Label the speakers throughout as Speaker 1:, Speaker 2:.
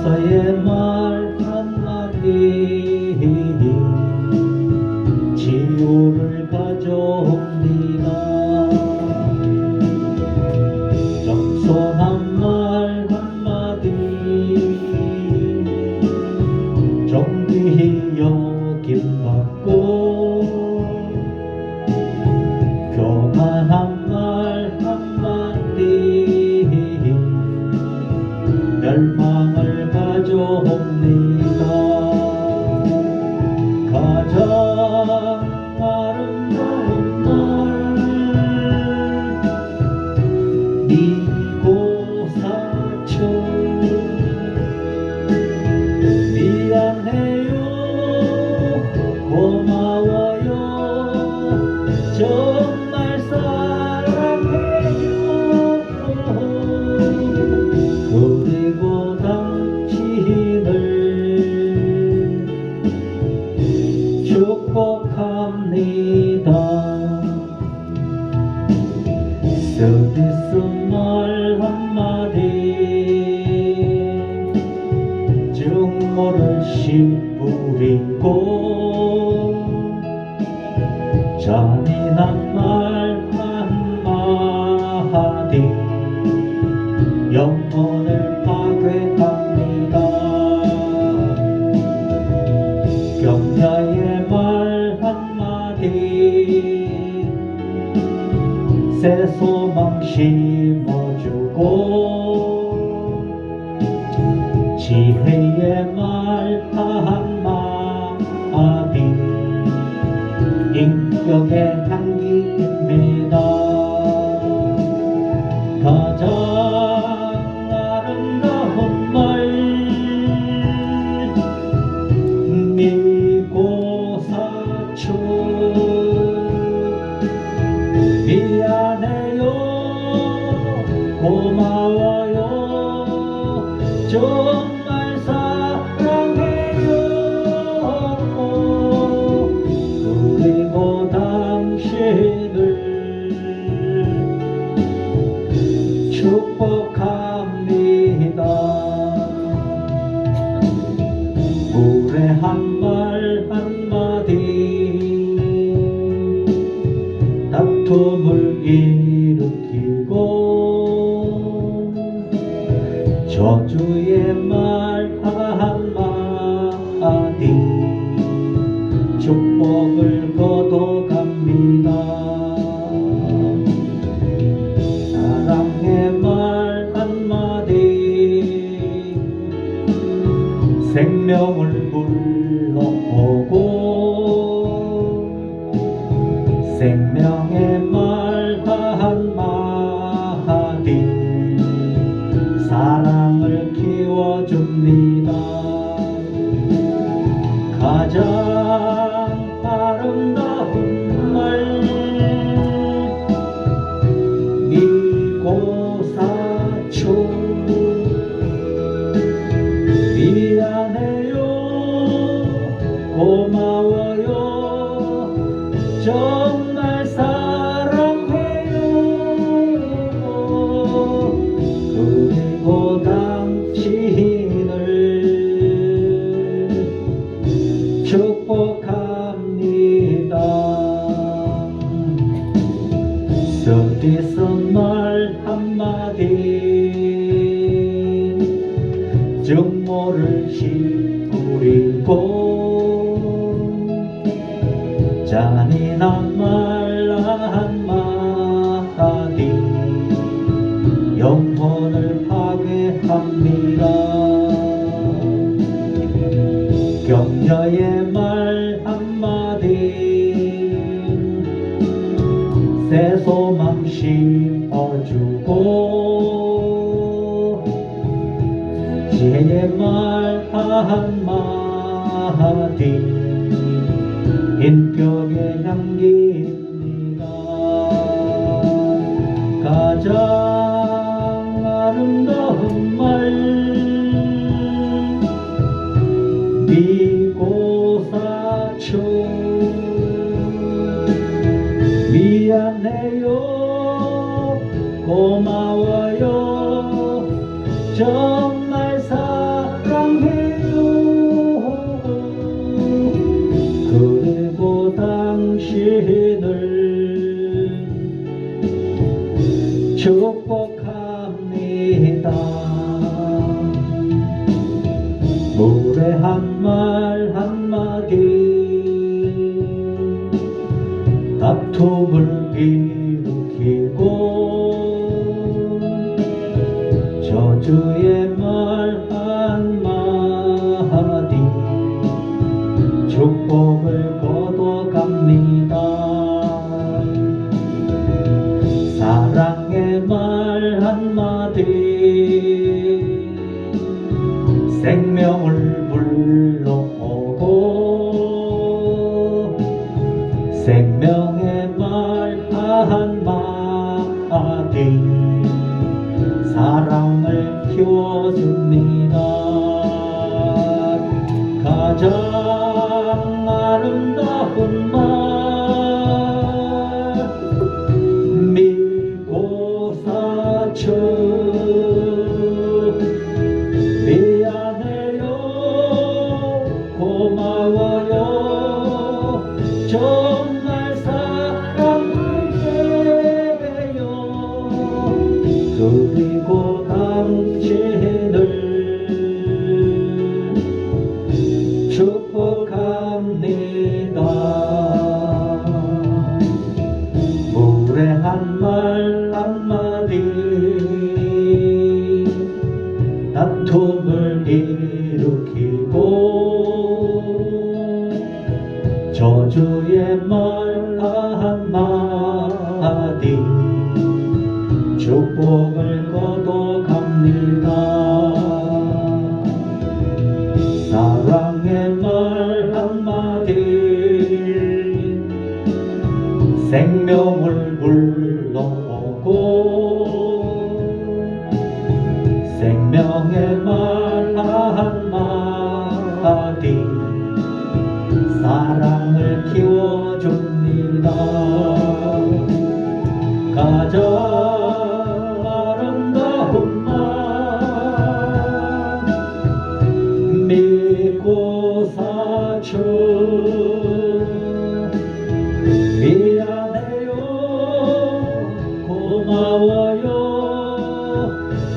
Speaker 1: 용서의 말 한마디 치유를 가져옵니다. 겸손한 말 한마디 존귀히 여김받고 교만한 말 한마디 멸망을 가져옵니다. 가장 아름다운 말 이고사쳐 미안해요 고마워요 정말 사랑해요 그리고 당신을 축복합니다. 쓰디쓴 말 한마디 증오를 씨뿌리고 잔인한 말 한마디 영혼을 파괴합니다. 격려의 말 한마디 새 소망 심어주고 지혜의 말 한마디 인격의 향기입니다. 가장 아름다운 말 미고사쳐 미안해요 고마워요 정말 사랑해요 그리고 당신을 축복합니다. 무례한 말 한마디 다툼을 일으키고 저주의 말 한마디 축복을 거둬갑니다. 사랑의 말 한마디 생명을 불러오고 생명의 말 한마디 사랑을 키워줍니다. 가장 아름다운 말 미고사쳐 미안해요 고마워요 정말 사랑해요 그리고 당신을 축복합니다. 쓰디쓴 말 한마디 증오를 씨뿌리고 잔인한 말 한마디 영혼을 파괴합니다. 격려의 말 한마디 새 소망 심어주고 지혜의 말 한마디 인격의 향기입니다. 가장 아름다운 말 미고사쳐 미안해요 고마워요 정말 사랑 저주의 말 한마디 축복을 거둬갑니다. 사랑의 말 한마디 생명을 불러오고 생명의 말 한마디 사랑을 키워줍니다. 가장 아름다운 말 믿고 사쳐 미안해요 고마워요 정말 사랑해요 그리고 당신을 축복합니다. 무례한 말 한마디 다툼을 일으키고 저주의 말 한마디 축복을 거둬갑니다. 사랑의 말 한마디 생명을 불러오고 생명의 말 한마디 사랑을 키워줍니다. 가장 아름다운 말 믿고 사쳐 미안해요 고마워요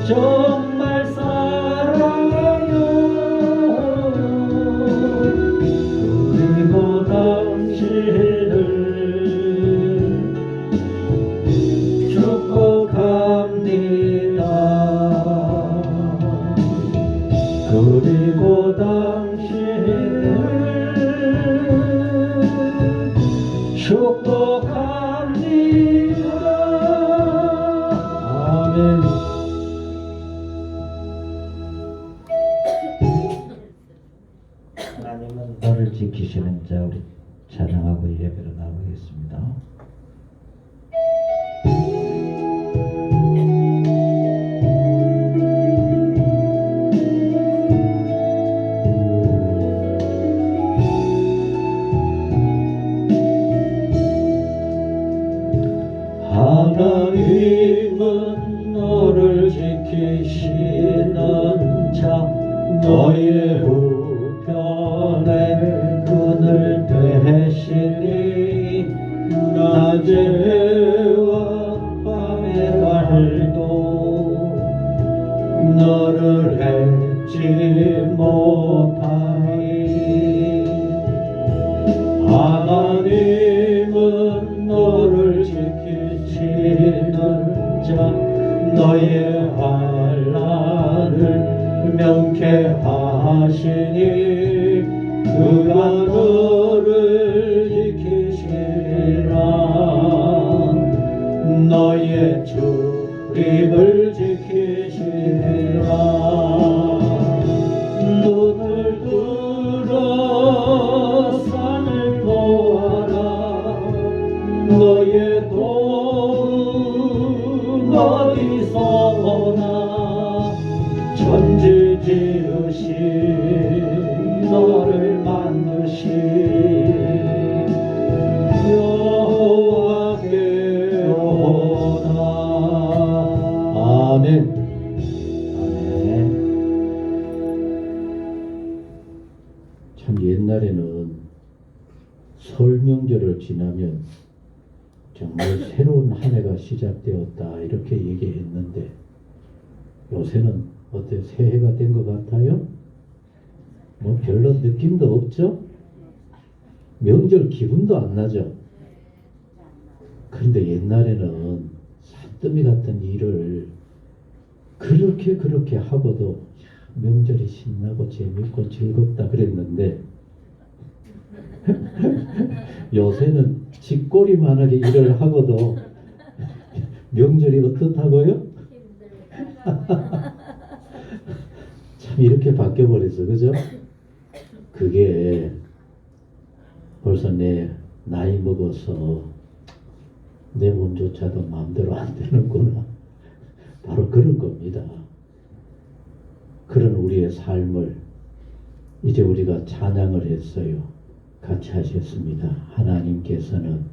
Speaker 1: 정말 사랑해요 그리고 당신을 축복합니다. 그리고 당신을 축복합니다. 아멘. 하나님은 너를 지키시는 자 우리 찬양하고 예배로 나가겠습니다. 하나님은 너를 지키시는 자 너의 우편에 그늘 되시니 낮에와 밤의 달도 너를 잊지 못하니 하나님은 너를 지키시는 자 너의 환난을 명쾌하시니 그가 너를 지키시리라 너의 출입을 지키시리라 눈을 들어 산을 보아라 너의 도움 어디서 오나 천지 지으신 너를 만드신 여호와께로다. 아멘. 아멘. 참 옛날에는 설 명절을 지나면 정말 새로운 한 해가 시작되었다 이렇게 얘기했는데 요새는 어때 새해가 된 것 같아요? 뭐 별로 느낌도 없죠? 명절 기분도 안 나죠? 그런데 옛날에는 산더미 같은 일을
Speaker 2: 그렇게 하고도 명절이 신나고 재밌고 즐겁다 그랬는데 요새는 쥐꼬리만하게 일을 하고도 명절이 어떻다고요? 참 이렇게 바뀌어버렸어, 그죠? 그게 벌써 내 나이 먹어서 내 몸조차도 마음대로 안 되는구나. 바로 그런 겁니다. 그런 우리의 삶을 이제 우리가 찬양을 했어요. 같이 하셨습니다. 하나님께서는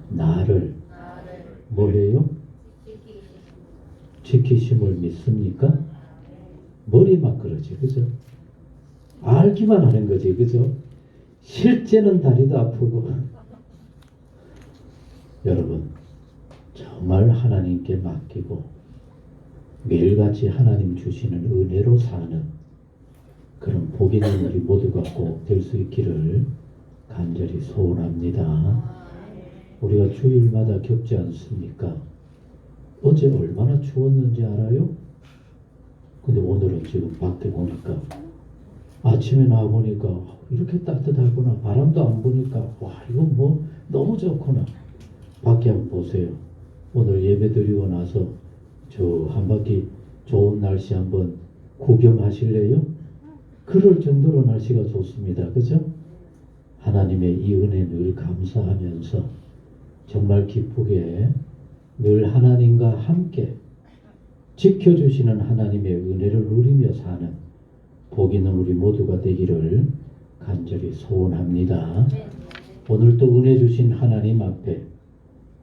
Speaker 2: 나를 뭐해요? 지키심을 믿습니까? 머리 막 그러지, 그죠? 알기만 하는 거지, 그죠? 실제는 다리도 아프고. 여러분, 정말 하나님께 맡기고 매일같이 하나님 주시는 은혜로 사는 그런 복 있는 우리 모두가 꼭 될 수 있기를 간절히 소원합니다. 우리가 주일마다 겪지 않습니까? 어제 얼마나 추웠는지 알아요? 근데 오늘은 지금 밖에 보니까 아침에 나와보니까 이렇게 따뜻하구나. 바람도 안 부니까 와 이건 뭐 너무 좋구나. 밖에 한번 보세요. 오늘 예배 드리고 나서 저 한 바퀴 좋은 날씨 한번 구경하실래요? 그럴 정도로 날씨가 좋습니다. 그죠? 하나님의 이 은혜 늘 감사하면서 정말 기쁘게 늘 하나님과 함께 지켜주시는 하나님의 은혜를 누리며 사는 복 있는 우리 모두가 되기를 간절히 소원합니다. 오늘 또 은혜 주신 하나님 앞에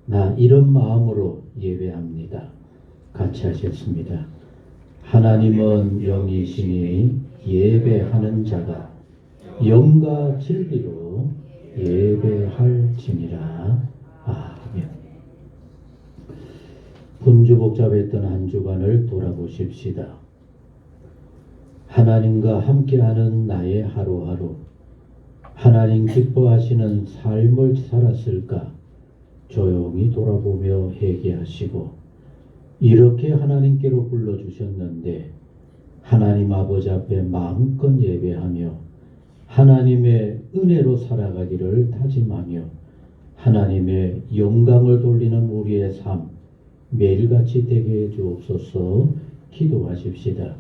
Speaker 2: 나 이런 마음으로 예배합니다. 같이 하셨습니다. 하나님은 영이시니 예배하는 자가 영과 진리로 예배할지니라. 아멘. 분주복잡했던 한 주간을 돌아보십시다. 하나님과 함께하는 나의 하루하루, 하나님 기뻐하시는 삶을 살았을까 조용히 돌아보며 회개하시고, 이렇게 하나님께로 불러주셨는데 하나님 아버지 앞에 마음껏 예배하며 하나님의 은혜로 살아가기를 다짐하며 하나님의 영광을 돌리는 우리의 삶 매일같이 되게 해 주옵소서. 기도하십시다.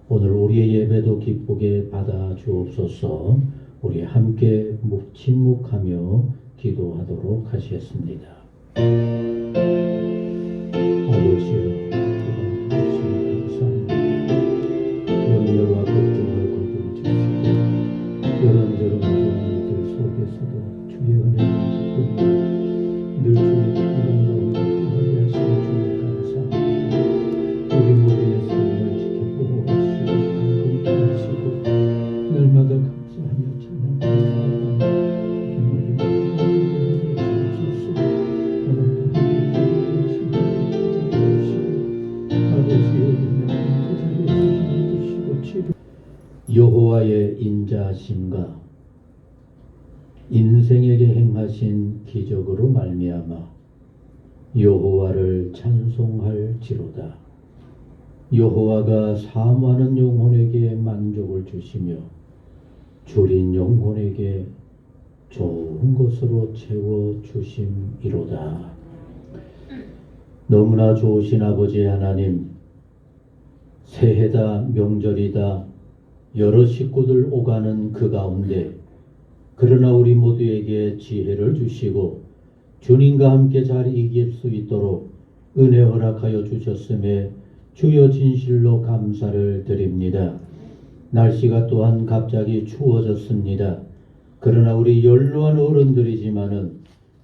Speaker 2: 오늘 우리의 예배도 기쁘게 받아 주옵소서. 우리 함께 침묵하며 기도하도록 하시겠습니다. 아버지여, 감사합니다. 염려와 걱정을 거두어주시고 이런저런 어려움들 속에서도 주의 은혜를 기쁘며 늘 주의 평강 가운데 거하게 하시는 주님 감사합니다. 우리 모두의 삶을 지켜보고 하시고 감동케 하시고 날마다 감사하며 찬양합니다. 우리 모두가 주옵소서. 오늘도 여호와의 인자하심과 인생에게 행하신 기적으로 말미암아 여호와를 찬송할지로다. 여호와가 사모하는 영혼에게 만족을 주시며 줄인 영혼에게 좋은 것으로 채워 주심이로다. 너무나 좋으신 아버지 하나님, 새해다 명절이다 여러 식구들 오가는 그 가운데 그러나 우리 모두에게 지혜를 주시고 주님과 함께 잘 이길 수 있도록 은혜 허락하여 주셨음에 주여 진실로 감사를 드립니다. 날씨가 또한 갑자기 추워졌습니다. 그러나 우리 연로한 어른들이지만은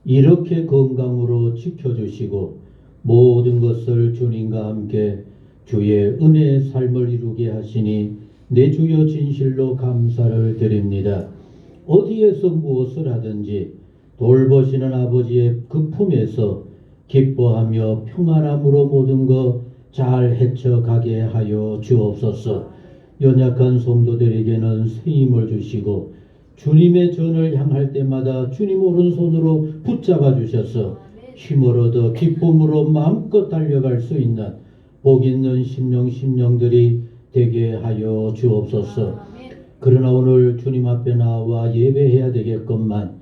Speaker 2: 이렇게 건강으로 지켜주시고 모든 것을 주님과 함께 주의 은혜의 삶을 이루게 하시니 내 주여 진실로 감사를 드립니다. 어디에서 무엇을 하든지 돌보시는 아버지의 그 품에서 기뻐하며 평안함으로 모든 것 잘 헤쳐가게 하여 주옵소서. 연약한 성도들에게는 새 힘을 주시고 주님의 전을 향할 때마다 주님 오른손으로 붙잡아 주셔서 힘을 얻어 기쁨으로 마음껏 달려갈 수 있는 복 있는 심령들이 되게 하여 주옵소서. 그러나 오늘 주님 앞에 나와 예배해야 되겠건만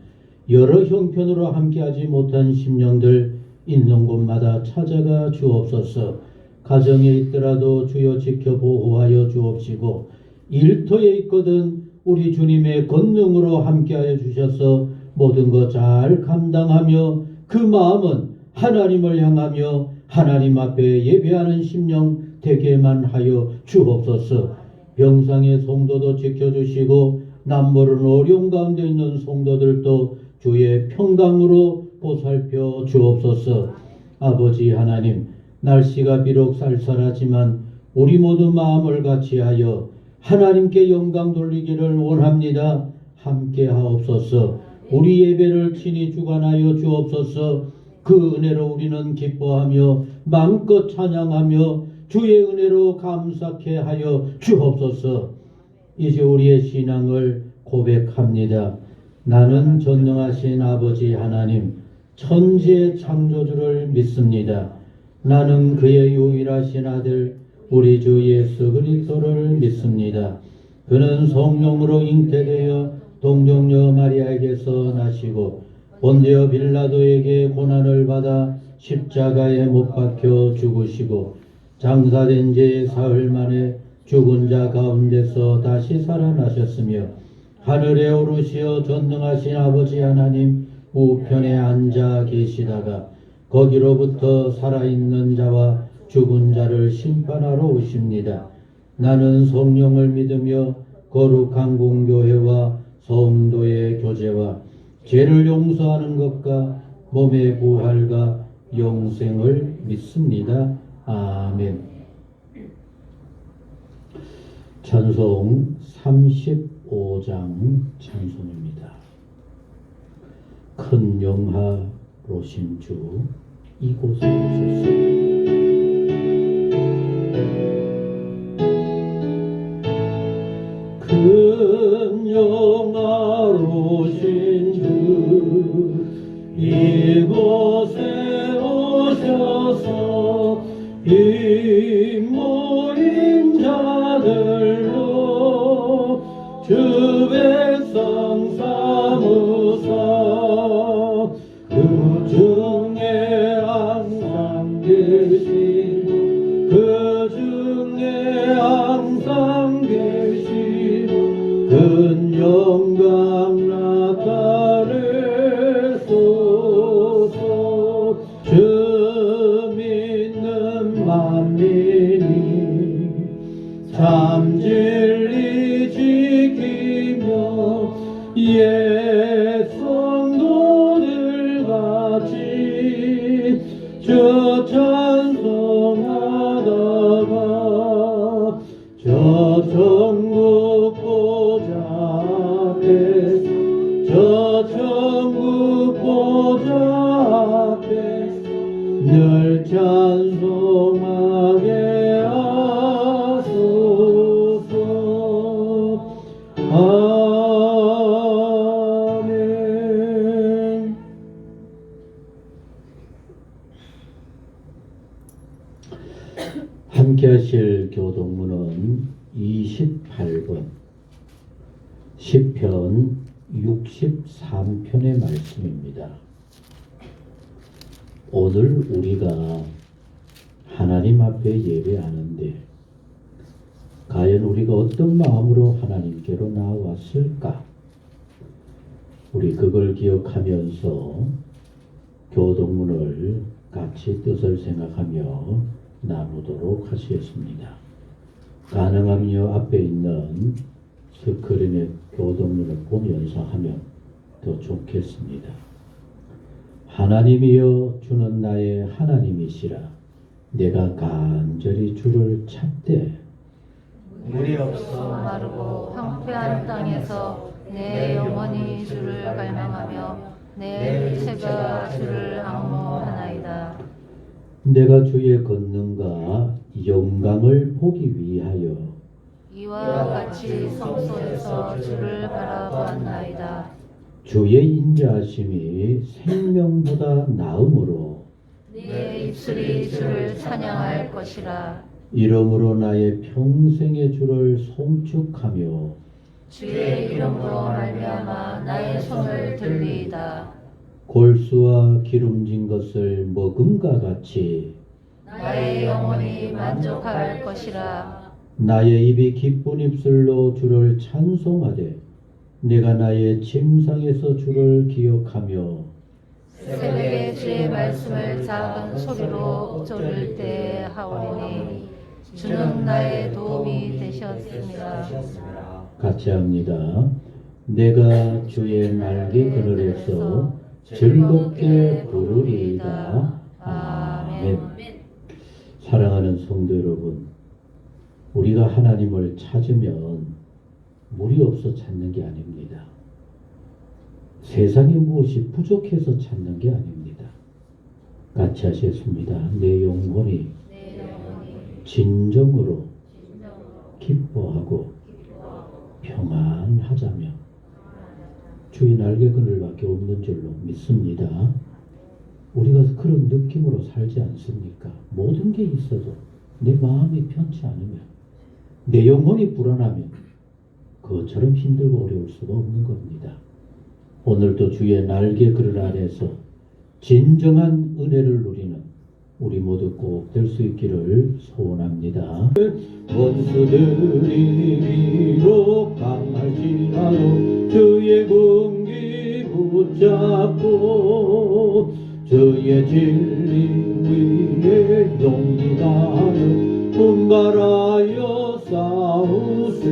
Speaker 2: 여러 형편으로 함께하지 못한 심령들 있는 곳마다 찾아가 주옵소서. 가정에 있더라도 주여 지켜 보호하여 주옵시고, 일터에 있거든 우리 주님의 권능으로 함께하여 주셔서 모든 것 잘 감당하며 그 마음은 하나님을 향하며 하나님 앞에 예배하는 심령 되게만 하여 주옵소서. 병상의 성도도 지켜주시고 남모른 어려운 가운데 있는 성도들도 주의 평강으로 보살펴 주옵소서. 아버지 하나님, 날씨가 비록 쌀쌀하지만 우리 모두 마음을 같이하여 하나님께 영광 돌리기를 원합니다. 함께 하옵소서. 우리 예배를 친히 주관하여 주옵소서. 그 은혜로 우리는 기뻐하며 마음껏 찬양하며 주의 은혜로 감사케 하여 주옵소서. 이제 우리의 신앙을 고백합니다. 나는 전능하신 아버지 하나님, 천지의 창조주를 믿습니다. 나는 그의 유일하신 아들 우리 주 예수 그리스도를 믿습니다. 그는 성령으로 잉태되어 동정녀 마리아에게서 나시고 본디오 빌라도에게 고난을 받아 십자가에 못 박혀 죽으시고 장사된 지 사흘 만에 죽은 자 가운데서 다시 살아나셨으며 하늘에 오르시어 전능하신 아버지 하나님 우편에 앉아 계시다가 거기로부터 살아있는 자와 죽은 자를 심판하러 오십니다. 나는 성령을 믿으며 거룩한 공교회와 성도의 교제와 죄를 용서하는 것과 몸의 부활과 영생을 믿습니다. 아멘. 찬송 35장 찬송입니다. 큰 영화로신 주 이곳에 오셨소. 큰 영화로신 주 이곳에 오셔서 이 모인 자들로 주 백성 삼으사 그 중에 항상 계시고 그 중에 항상 계시고 큰 영광 나타내소서. 주 믿는 만민이 참 진리 지키며 옛 성도들 같이 주 찬송하다가 저 천국 보좌 앞에 저 천국 보좌 앞에 늘 찬송하게 하소서. 아멘. 함께 하실 교독문은 28번 시편 63편의 말씀입니다. 오늘 우리가 하나님 앞에 예배하는데 과연 우리가 어떤 마음으로 하나님께로 나왔을까? 우리 그걸 기억하면서 교독문을 같이 뜻을 생각하며 나누도록 하시겠습니다. 가능하며 앞에 있는 스크린에 교독문을 보면서 하면 더 좋겠습니다. 하나님이여 주는 나의 하나님이시라. 내가 간절히 주를 찾되
Speaker 3: 물이 없어 마르고 황폐한 땅에서 내 영혼이 주를 갈망하며 내 육체가 주를 앙모하나이다.
Speaker 2: 내가 주의 권능과 영광을 보기 위하여
Speaker 3: 이와 같이 성소에서 주를 바라보았나이다.
Speaker 2: 주의 인자하심이 생명보다 나음으로
Speaker 3: 내 입술이 주를 찬양할 것이라.
Speaker 2: 이러므로 나의 평생의 주를 송축하며
Speaker 3: 주의 이름으로 말미암아 나의 손을 들리이다.
Speaker 2: 골수와 기름진 것을 먹음과 같이
Speaker 3: 나의 영혼이 만족할 것이라.
Speaker 2: 나의 입이 기쁜 입술로 주를 찬송하되 내가 나의 침상에서 주를 기억하며
Speaker 3: 새벽에 주의 말씀을 작은 소리로 읊조릴 때 하오리니 주는 나의 도움이 되셨습니다.
Speaker 2: 같이 합니다. 내가 주의 날개 그늘에서 즐겁게 부르리이다. 아멘. 사랑하는 성도 여러분, 우리가 하나님을 찾으면 물이 없어 찾는 게 아닙니다. 세상에 무엇이 부족해서 찾는 게 아닙니다. 같이 하셨습니다. 내 영혼이 진정으로 기뻐하고 평안하자며 주의 날개 그늘밖에 없는 줄로 믿습니다. 우리가 그런 느낌으로 살지 않습니까? 모든 게 있어도 내 마음이 편치 않으면, 내 영혼이 불안하면 그것처럼 힘들고 어려울 수가 없는 겁니다. 오늘도 주의 날개 그늘 아래서 진정한 은혜를 누리는 우리 모두 꼭 될 수 있기를 소원합니다. 원수들이 비록 강할지라도 주의 군기 붙잡고 주의 진리 위에 용기 다하여 분발하여 싸우세.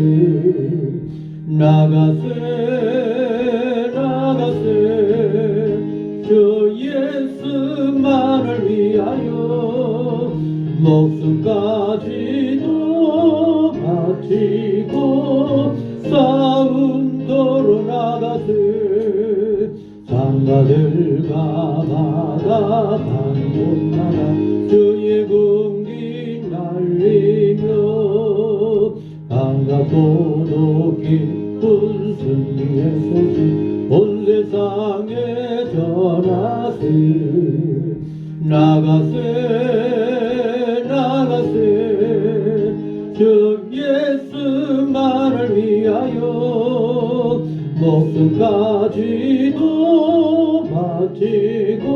Speaker 2: 나가세 주 예수만을 위하여 목숨까지도 바치고 싸움터로 나가세. 산가들과 바다 단곳마다 주의 군기 날리며 강과 도도 깊은 승리의 소식 온 세상에 전하세. 나가세 주 예수만을 위하여 목숨까지도 바치고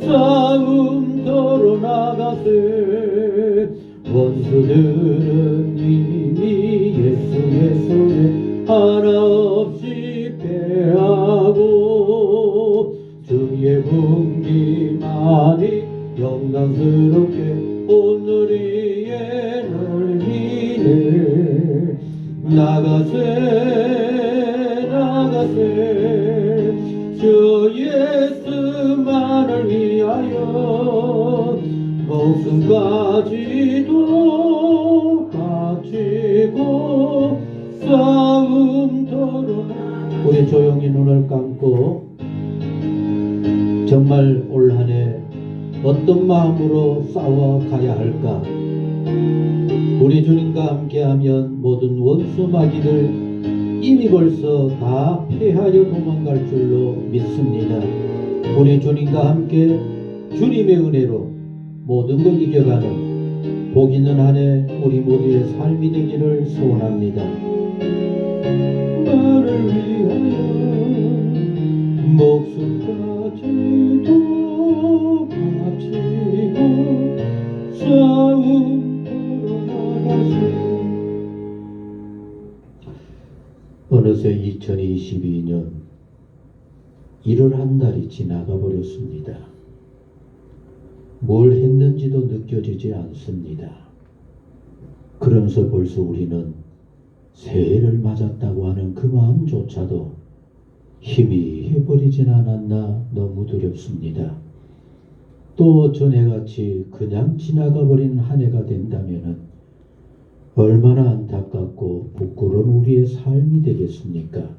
Speaker 2: 싸움터로 나가세. 원수들은 이미 예수의 손에 하나 없이 패하고 주의 군기만이 영광스럽게 오늘 위에 날리네. 나가세 주 예수만을 위하여 목숨까지도 바치고 싸움터로. 우리 조용히 눈을 감고 정말 올 한 해 어떤 마음으로 싸워가야 할까? 우리 주님과 함께하면 모든 원수 마귀들 이미 벌써 다 패하여 도망갈 줄로 믿습니다. 우리 주님과 함께 주님의 은혜로 모든 걸 이겨가는 복 있는 한 해 우리 모두의 삶이 되기를 소원합니다. 나를 위하여 목숨까지도 바치고 싸움터로 나가세. 어느새 2022년 1월 한 달이 지나가 버렸습니다. 뭘 했는지도 느껴지지 않습니다. 그러면서 벌써 우리는 새해를 맞았다고 하는 그 마음조차도 희미해버리진 않았나 너무 두렵습니다. 또 전해같이 그냥 지나가버린 한 해가 된다면 얼마나 안타깝고 부끄러운 우리의 삶이 되겠습니까?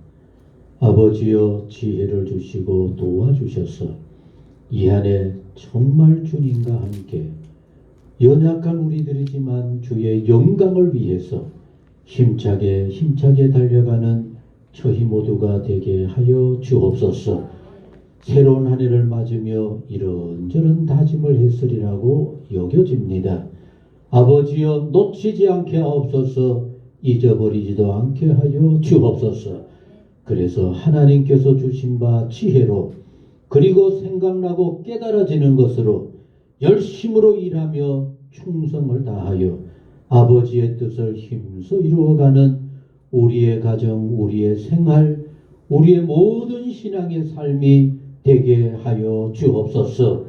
Speaker 2: 아버지여 지혜를 주시고 도와주셔서 이 한 해 정말 주님과 함께 연약한 우리들이지만 주의 영광을 위해서 힘차게 달려가는 저희 모두가 되게 하여 주옵소서. 새로운 한 해를 맞으며 이런저런 다짐을 했으리라고 여겨집니다. 아버지여 놓치지 않게 하옵소서. 잊어버리지도 않게 하여 주옵소서. 그래서 하나님께서 주신 바 지혜로 그리고 생각나고 깨달아지는 것으로 열심으로 일하며 충성을 다하여 아버지의 뜻을 힘써 이루어가는 우리의 가정, 우리의 생활, 우리의 모든 신앙의 삶이 되게 하여 주옵소서.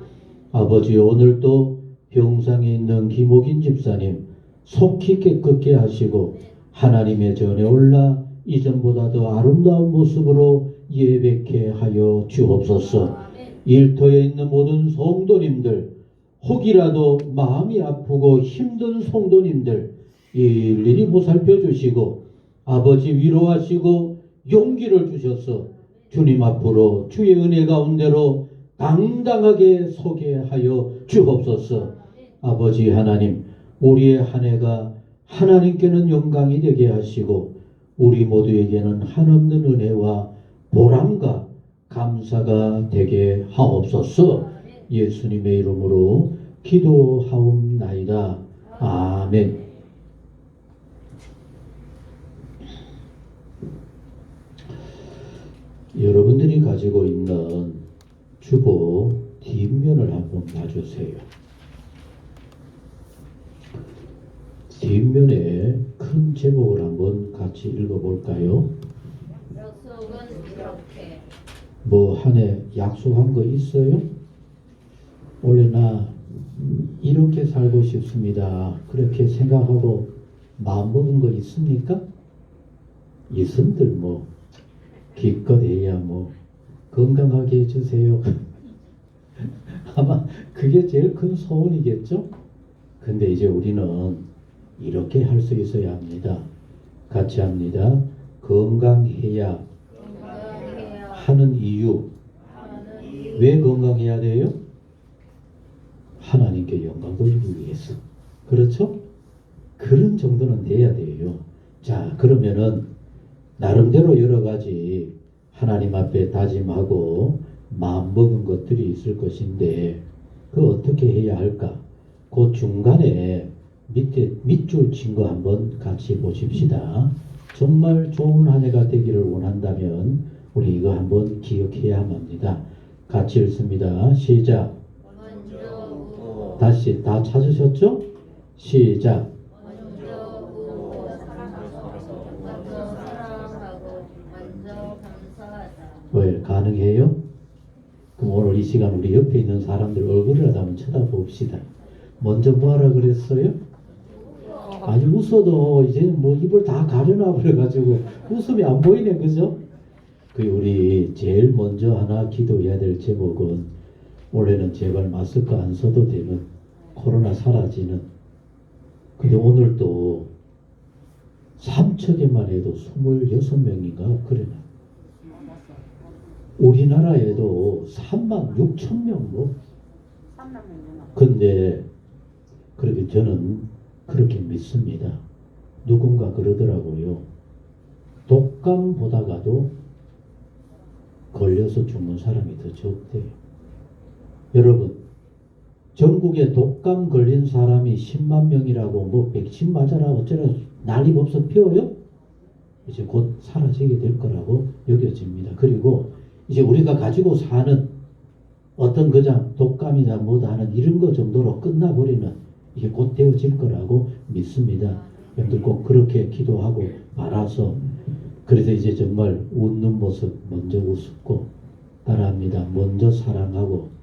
Speaker 2: 아버지, 오늘도 병상에 있는 김옥인 집사님 속히 깨끗게 하시고 하나님의 전에 올라 이전보다 더 아름다운 모습으로 예배케 하여 주옵소서. 일터에 있는 모든 성도님들, 혹이라도 마음이 아프고 힘든 성도님들 일일이 보살펴 주시고 아버지 위로하시고 용기를 주셔서 주님 앞으로 주의 은혜 가운데로 당당하게 서게 하여 주옵소서. 아버지 하나님, 우리의 한 해가 하나님께는 영광이 되게 하시고 우리 모두에게는 한없는 은혜와 보람과 감사가 되게 하옵소서. 예수님의 이름으로 기도하옵나이다. 아멘. 여러분들이 가지고 있는 주보 뒷면을 한번 봐주세요. 뒷면에 큰 제목을 한번 같이 읽어볼까요?
Speaker 3: 약속은 이렇게.
Speaker 2: 뭐 한 해 약속한 거 있어요? 원래 나 이렇게 살고 싶습니다. 그렇게 생각하고 마음먹은 거 있습니까? 있음들 뭐 기껏 해야 뭐 건강하게 해주세요. 아마 그게 제일 큰 소원이겠죠? 근데 이제 우리는 이렇게 할 수 있어야 합니다. 같이 합니다. 건강해야 하는 이유. 왜 건강해야 돼요? 하나님께 영광 돌리기 위해서. 그렇죠? 그런 정도는 돼야 돼요. 자, 그러면은 나름대로 여러 가지 하나님 앞에 다짐하고 마음먹은 것들이 있을 것인데 그 어떻게 해야 할까? 그 중간에 밑에 밑줄 친 거 한번 같이 보십시다. 정말 좋은 한 해가 되기를 원한다면 우리 이거 한번 기억해야 합니다. 같이 읽습니다. 시작.
Speaker 3: 먼저
Speaker 2: 다시 다 찾으셨죠? 시작.
Speaker 3: 먼저 사랑하고 먼저 감사하자.
Speaker 2: 왜 가능해요? 그럼 오늘 이 시간 우리 옆에 있는 사람들 얼굴이라도 한번 쳐다봅시다. 먼저 뭐하라 그랬어요? 아니 웃어도 이제 뭐 입을 다 가려놔 버려가지고 웃음이 안 보이네, 그죠? 그 우리 제일 먼저 하나 기도해야 될 제목은 올해는 제발 마스크 안 써도 되는 코로나 사라지는. 근데 오늘 또 삼척에만 해도 26명인가 그래나. 우리나라에도 36,000명 뭐. 근데 그렇게 저는 그렇게 믿습니다. 누군가 그러더라고요. 독감보다가도 걸려서 죽는 사람이 더 적대요. 여러분, 전국에 독감 걸린 사람이 10만 명이라고 뭐 백신 맞아라 어쩌라 난리 법석 피워요? 이제 곧 사라지게 될 거라고 여겨집니다. 그리고 이제 우리가 가지고 사는 어떤 그냥 독감이나 뭐다 하는 이런 거 정도로 끝나버리는 이게 곧 되어질 거라고 믿습니다. 여러분들 꼭 그렇게 기도하고 바라서 그래서 이제 정말 웃는 모습 먼저 웃고 따라합니다. 먼저 사랑하고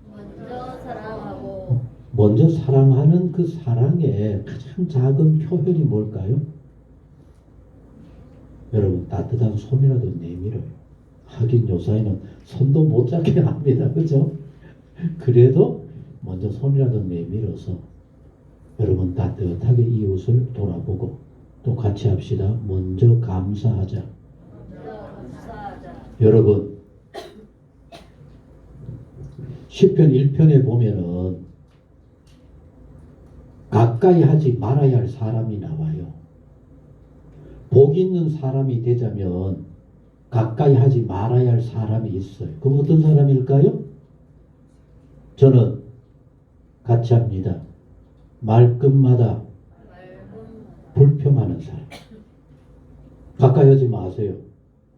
Speaker 2: 먼저 사랑하는 그 사랑의 가장 작은 표현이 뭘까요? 여러분 따뜻한 손이라도 내밀어요. 하긴 요사이는 손도 못 잡게 합니다. 그죠? 그래도 먼저 손이라도 내밀어서 여러분 따뜻하게 이웃을 돌아보고 또 같이 합시다. 먼저 감사하자. 여러분 시편 1편에 보면은 가까이 하지 말아야 할 사람이 나와요. 복 있는 사람이 되자면 가까이 하지 말아야 할 사람이 있어요. 그럼 어떤 사람일까요? 저는 같이 합니다. 말끝마다 불평하는 사람. 가까이 하지 마세요.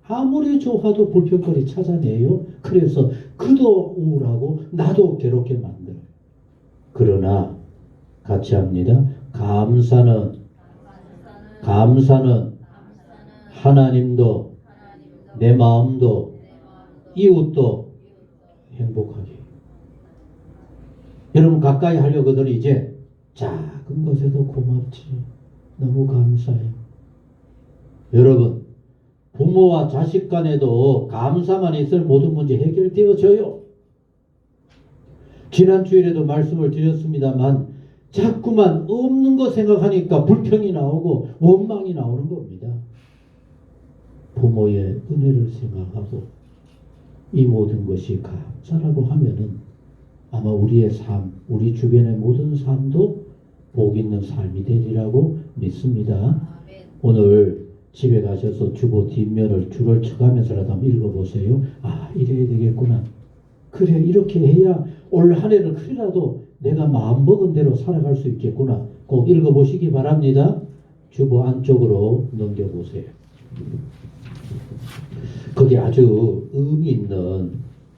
Speaker 2: 아무리 좋아도 불평거리 찾아내요. 그래서 그도 우울하고 나도 괴롭게 만들어요. 그러나 같이 합니다. 감사는 하나님도 내 마음도 이웃도 행복하게. 여러분 가까이 하려거든 이제 작은 것에도 고맙지. 너무 감사해요. 여러분 부모와 자식 간에도 감사만 있을 모든 문제 해결되어져요. 지난 주일에도 말씀을 드렸습니다만 자꾸만 없는 거 생각하니까 불평이 나오고 원망이 나오는 겁니다. 부모의 은혜를 생각하고 이 모든 것이 감사라고 하면은 아마 우리의 삶, 우리 주변의 모든 삶도 복 있는 삶이 되리라고 믿습니다. 오늘 집에 가셔서 주보 뒷면을 줄을 쳐가면서라도 한번 읽어보세요. 아, 이래야 되겠구나. 그래, 이렇게 해야 올 한 해를 그래라도 내가 마음먹은 대로 살아갈 수 있겠구나. 꼭 읽어보시기 바랍니다. 주보 안쪽으로 넘겨보세요. 거기 아주 의미 있는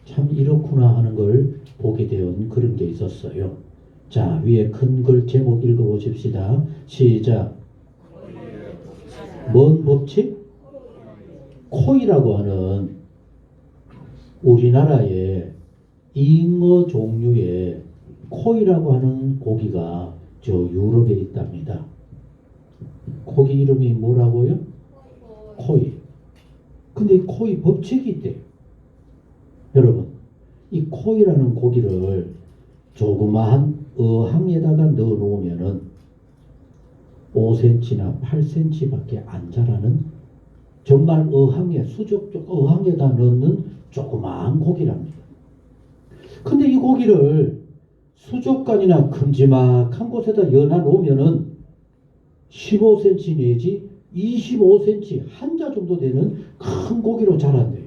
Speaker 2: 참 이렇구나 하는 걸 보게 된 그런 게 있었어요. 자, 위에 큰 글 제목 읽어보십시다. 시작. 뭔 법칙? 코이라고 하는 우리나라의 잉어 종류의 코이라고 하는 고기가 저 유럽에 있답니다. 고기 이름이 뭐라고요? 코이. 근데 이 코이 법칙이 있대요. 여러분, 이 코이라는 고기를 조그마한 어항에다가 넣어 놓으면은 5cm나 8cm밖에 안 자라는 정말 어항에 수족 어항에다 넣는 조그마한 고기랍니다. 근데 이 고기를 수족관이나 큼지막한 곳에다 연하 놓으면은 15cm 내지 25cm 한자 정도 되는 큰 고기로 자란대요.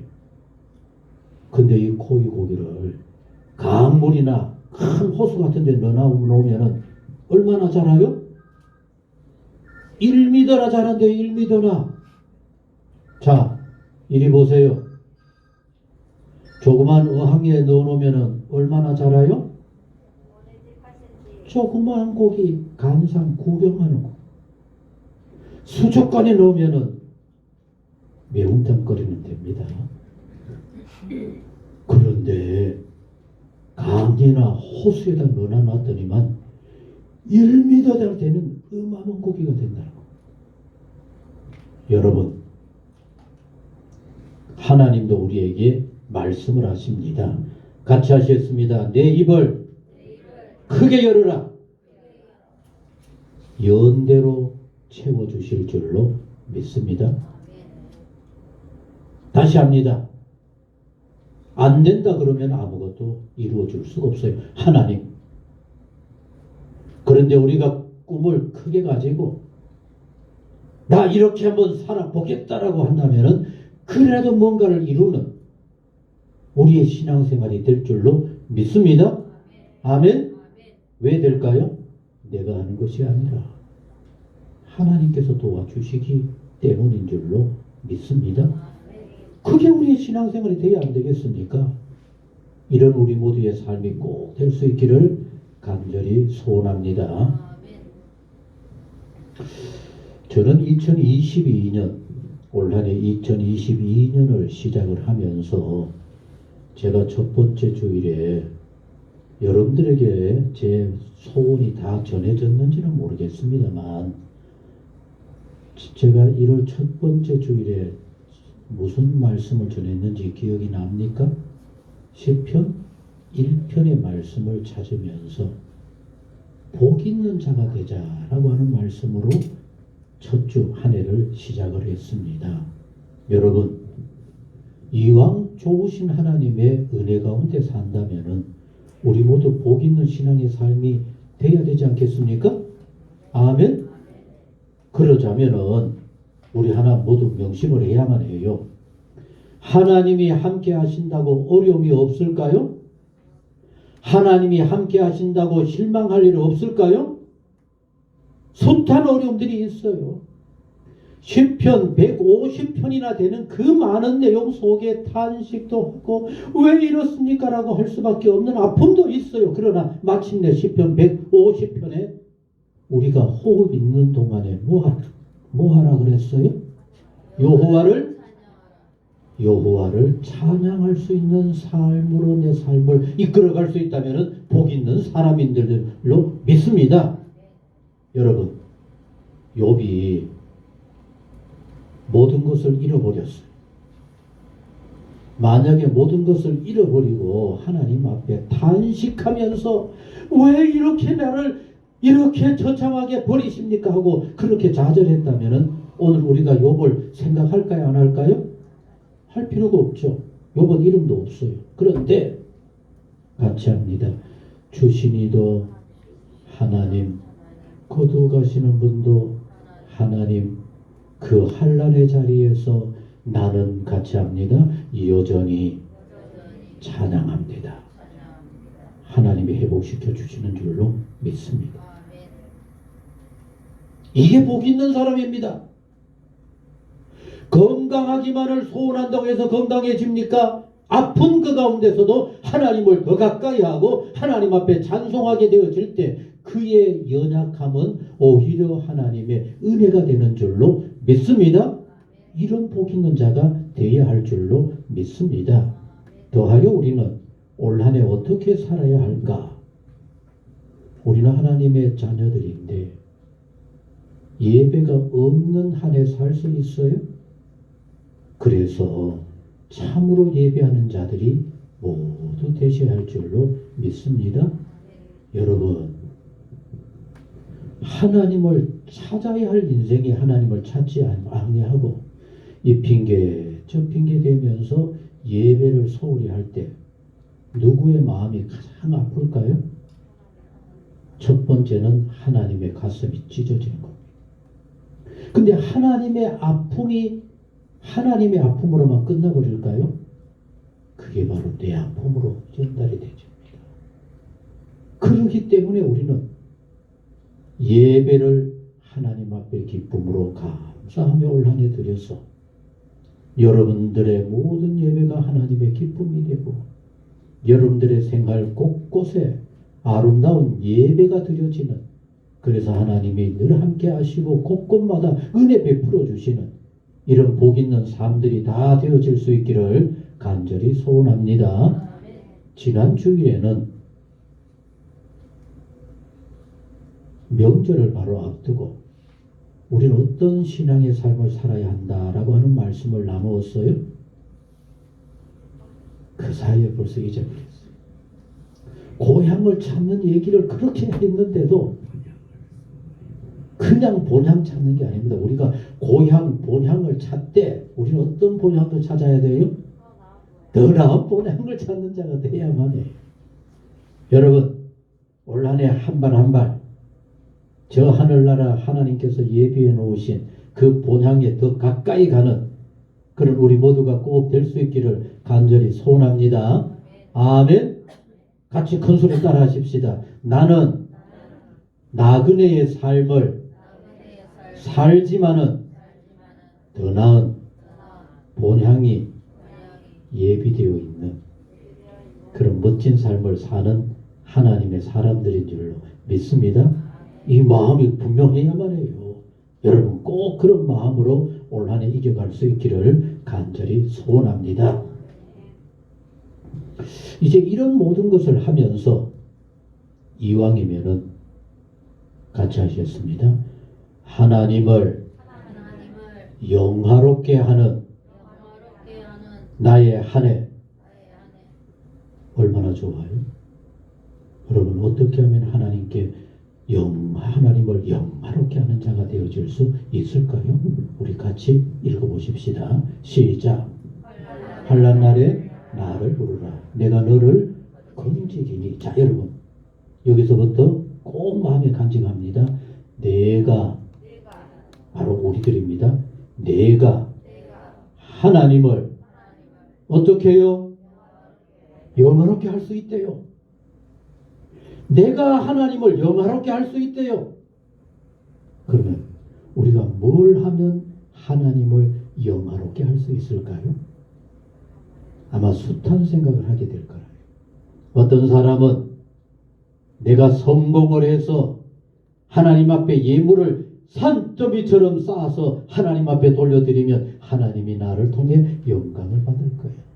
Speaker 2: 근데 이 코이 고기를 강물이나 큰 호수 같은 데 넣어 놓으면은 얼마나 자라요? 1m나 자란대요. 1m나. 자, 이리 보세요. 조그만 어항에 넣어 놓으면은 얼마나 자라요? 조그만 고기 감상 구경하는 거. 수족관에 넣으면은 매운탕 끓이면 됩니다. 그런데 강이나 호수에다 넣어놨더니만 1m나 되는 어마어마한 고기가 된다는 거. 여러분, 하나님도 우리에게 말씀을 하십니다. 같이 하셨습니다. 내 입을 크게 열어라. 연대로 채워주실 줄로 믿습니다. 다시 합니다. 안 된다 그러면 아무것도 이루어줄 수가 없어요. 하나님. 그런데 우리가 꿈을 크게 가지고 나 이렇게 한번 살아보겠다라고 한다면은 그래도 뭔가를 이루는 우리의 신앙생활이 될 줄로 믿습니다. 아멘. 왜 될까요? 내가 하는 것이 아니라 하나님께서 도와주시기 때문인 줄로 믿습니다. 그게 우리의 신앙생활이 돼야 안 되겠습니까? 이런 우리 모두의 삶이 꼭 될 수 있기를 간절히 소원합니다. 저는 2022년 올 한해 2022년을 시작을 하면서 제가 첫 번째 주일에 여러분들에게 제 소원이 다 전해졌는지는 모르겠습니다만 제가 1월 첫 번째 주일에 무슨 말씀을 전했는지 기억이 납니까? 시편 1편의 말씀을 찾으면서 복 있는 자가 되자라고 하는 말씀으로 첫 주 한 해를 시작을 했습니다. 여러분, 이왕 좋으신 하나님의 은혜 가운데 산다면은 우리 모두 복 있는 신앙의 삶이 돼야 되지 않겠습니까? 아멘. 그러자면은 우리 하나 모두 명심을 해야만 해요. 하나님이 함께 하신다고 어려움이 없을까요? 하나님이 함께 하신다고 실망할 일 없을까요? 숱한 어려움들이 있어요. 시편 150편이나 되는 그 많은 내용 속에 탄식도 하고 왜 이렇습니까? 라고 할 수밖에 없는 아픔도 있어요. 그러나 마침내 시편 150편에 우리가 호흡 있는 동안에 뭐 하라 그랬어요? 여호와를 찬양할 수 있는 삶으로 내 삶을 이끌어갈 수 있다면 복 있는 사람인들로 믿습니다. 여러분, 욥이 모든 것을 잃어버렸어요. 만약에 모든 것을 잃어버리고 하나님 앞에 탄식하면서 왜 이렇게 나를 이렇게 처참하게 버리십니까? 하고 그렇게 좌절했다면 오늘 우리가 욥을 생각할까요? 안 할까요? 할 필요가 없죠. 욥은 이름도 없어요. 그런데 같이 합니다. 주신이도 하나님, 거두가시는 분도 하나님, 그 환난의 자리에서 나는 같이 합니다. 여전히 찬양합니다. 하나님이 회복시켜 주시는 줄로 믿습니다. 이게 복 있는 사람입니다. 건강하기만을 소원한다고 해서 건강해집니까? 아픈 그 가운데서도 하나님을 더 가까이 하고 하나님 앞에 찬송하게 되어질 때 그의 연약함은 오히려 하나님의 은혜가 되는 줄로 믿습니다. 이런 복 있는 자가 되어야 할 줄로 믿습니다. 더하여 우리는 올 한 해 어떻게 살아야 할까? 우리는 하나님의 자녀들인데 예배가 없는 한 해 살 수 있어요? 그래서 참으로 예배하는 자들이 모두 되셔야 할 줄로 믿습니다. 여러분, 하나님을 찾아야 할 인생에 하나님을 찾지 아니하고 이 핑계 저 핑계 대면서 예배를 소홀히 할 때 누구의 마음이 가장 아플까요? 첫 번째는 하나님의 가슴이 찢어지는 겁니다. 근데 하나님의 아픔이 하나님의 아픔으로만 끝나버릴까요? 그게 바로 내 아픔으로 전달이 되죠. 그렇기 때문에 우리는 예배를 하나님 앞에 기쁨으로 감사하며 올 한 해 드려서 여러분들의 모든 예배가 하나님의 기쁨이 되고 여러분들의 생활 곳곳에 아름다운 예배가 드려지는, 그래서 하나님이 늘 함께 하시고 곳곳마다 은혜 베풀어 주시는 이런 복 있는 삶들이 다 되어질 수 있기를 간절히 소원합니다. 지난 주일에는 명절을 바로 앞두고 우리는 어떤 신앙의 삶을 살아야 한다라고 하는 말씀을 나누었어요. 그 사이에 벌써 잊어버렸어요. 고향을 찾는 얘기를 그렇게 했는데도 그냥 본향 찾는 게 아닙니다. 우리가 고향, 본향을 찾되 우리는 어떤 본향을 찾아야 돼요? 더 나은 본향을 찾는 자가 돼야만 해요. 여러분, 올 한 해 한 발 한 발 저 하늘나라 하나님께서 예비해 놓으신 그 본향에 더 가까이 가는 그런 우리 모두가 꼭 될 수 있기를 간절히 소원합니다. 아멘. 같이 큰 소리 따라 하십시다. 나는 나그네의 삶을 살지만은 더 나은 본향이 예비되어 있는 그런 멋진 삶을 사는 하나님의 사람들인 줄로 믿습니다. 이 마음이 분명해야만 해요. 여러분 꼭 그런 마음으로 올 한 해 이겨갈 수 있기를 간절히 소원합니다. 이제 이런 모든 것을 하면서 이왕이면은 같이 하셨습니다. 하나님을 영화롭게 하는 나의 한 해 얼마나 좋아요? 여러분 어떻게 하면 하나님을 영화롭게 하는 자가 되어질 수 있을까요? 우리 같이 읽어보십시다. 시작. 환난 날에 나를 부르라. 내가 너를 건지리니. 자, 여러분 여기서부터 꼭 마음에 간직합니다. 내가 바로 우리들입니다. 내가 하나님을 어떻게 해요? 영화롭게 할 수 있대요. 내가 하나님을 영화롭게 할 수 있대요. 그러면 우리가 뭘 하면 하나님을 영화롭게 할 수 있을까요? 아마 숱한 생각을 하게 될 거예요. 어떤 사람은 내가 성공을 해서 하나님 앞에 예물을 산더미처럼 쌓아서 하나님 앞에 돌려드리면 하나님이 나를 통해 영광을 받을 거예요.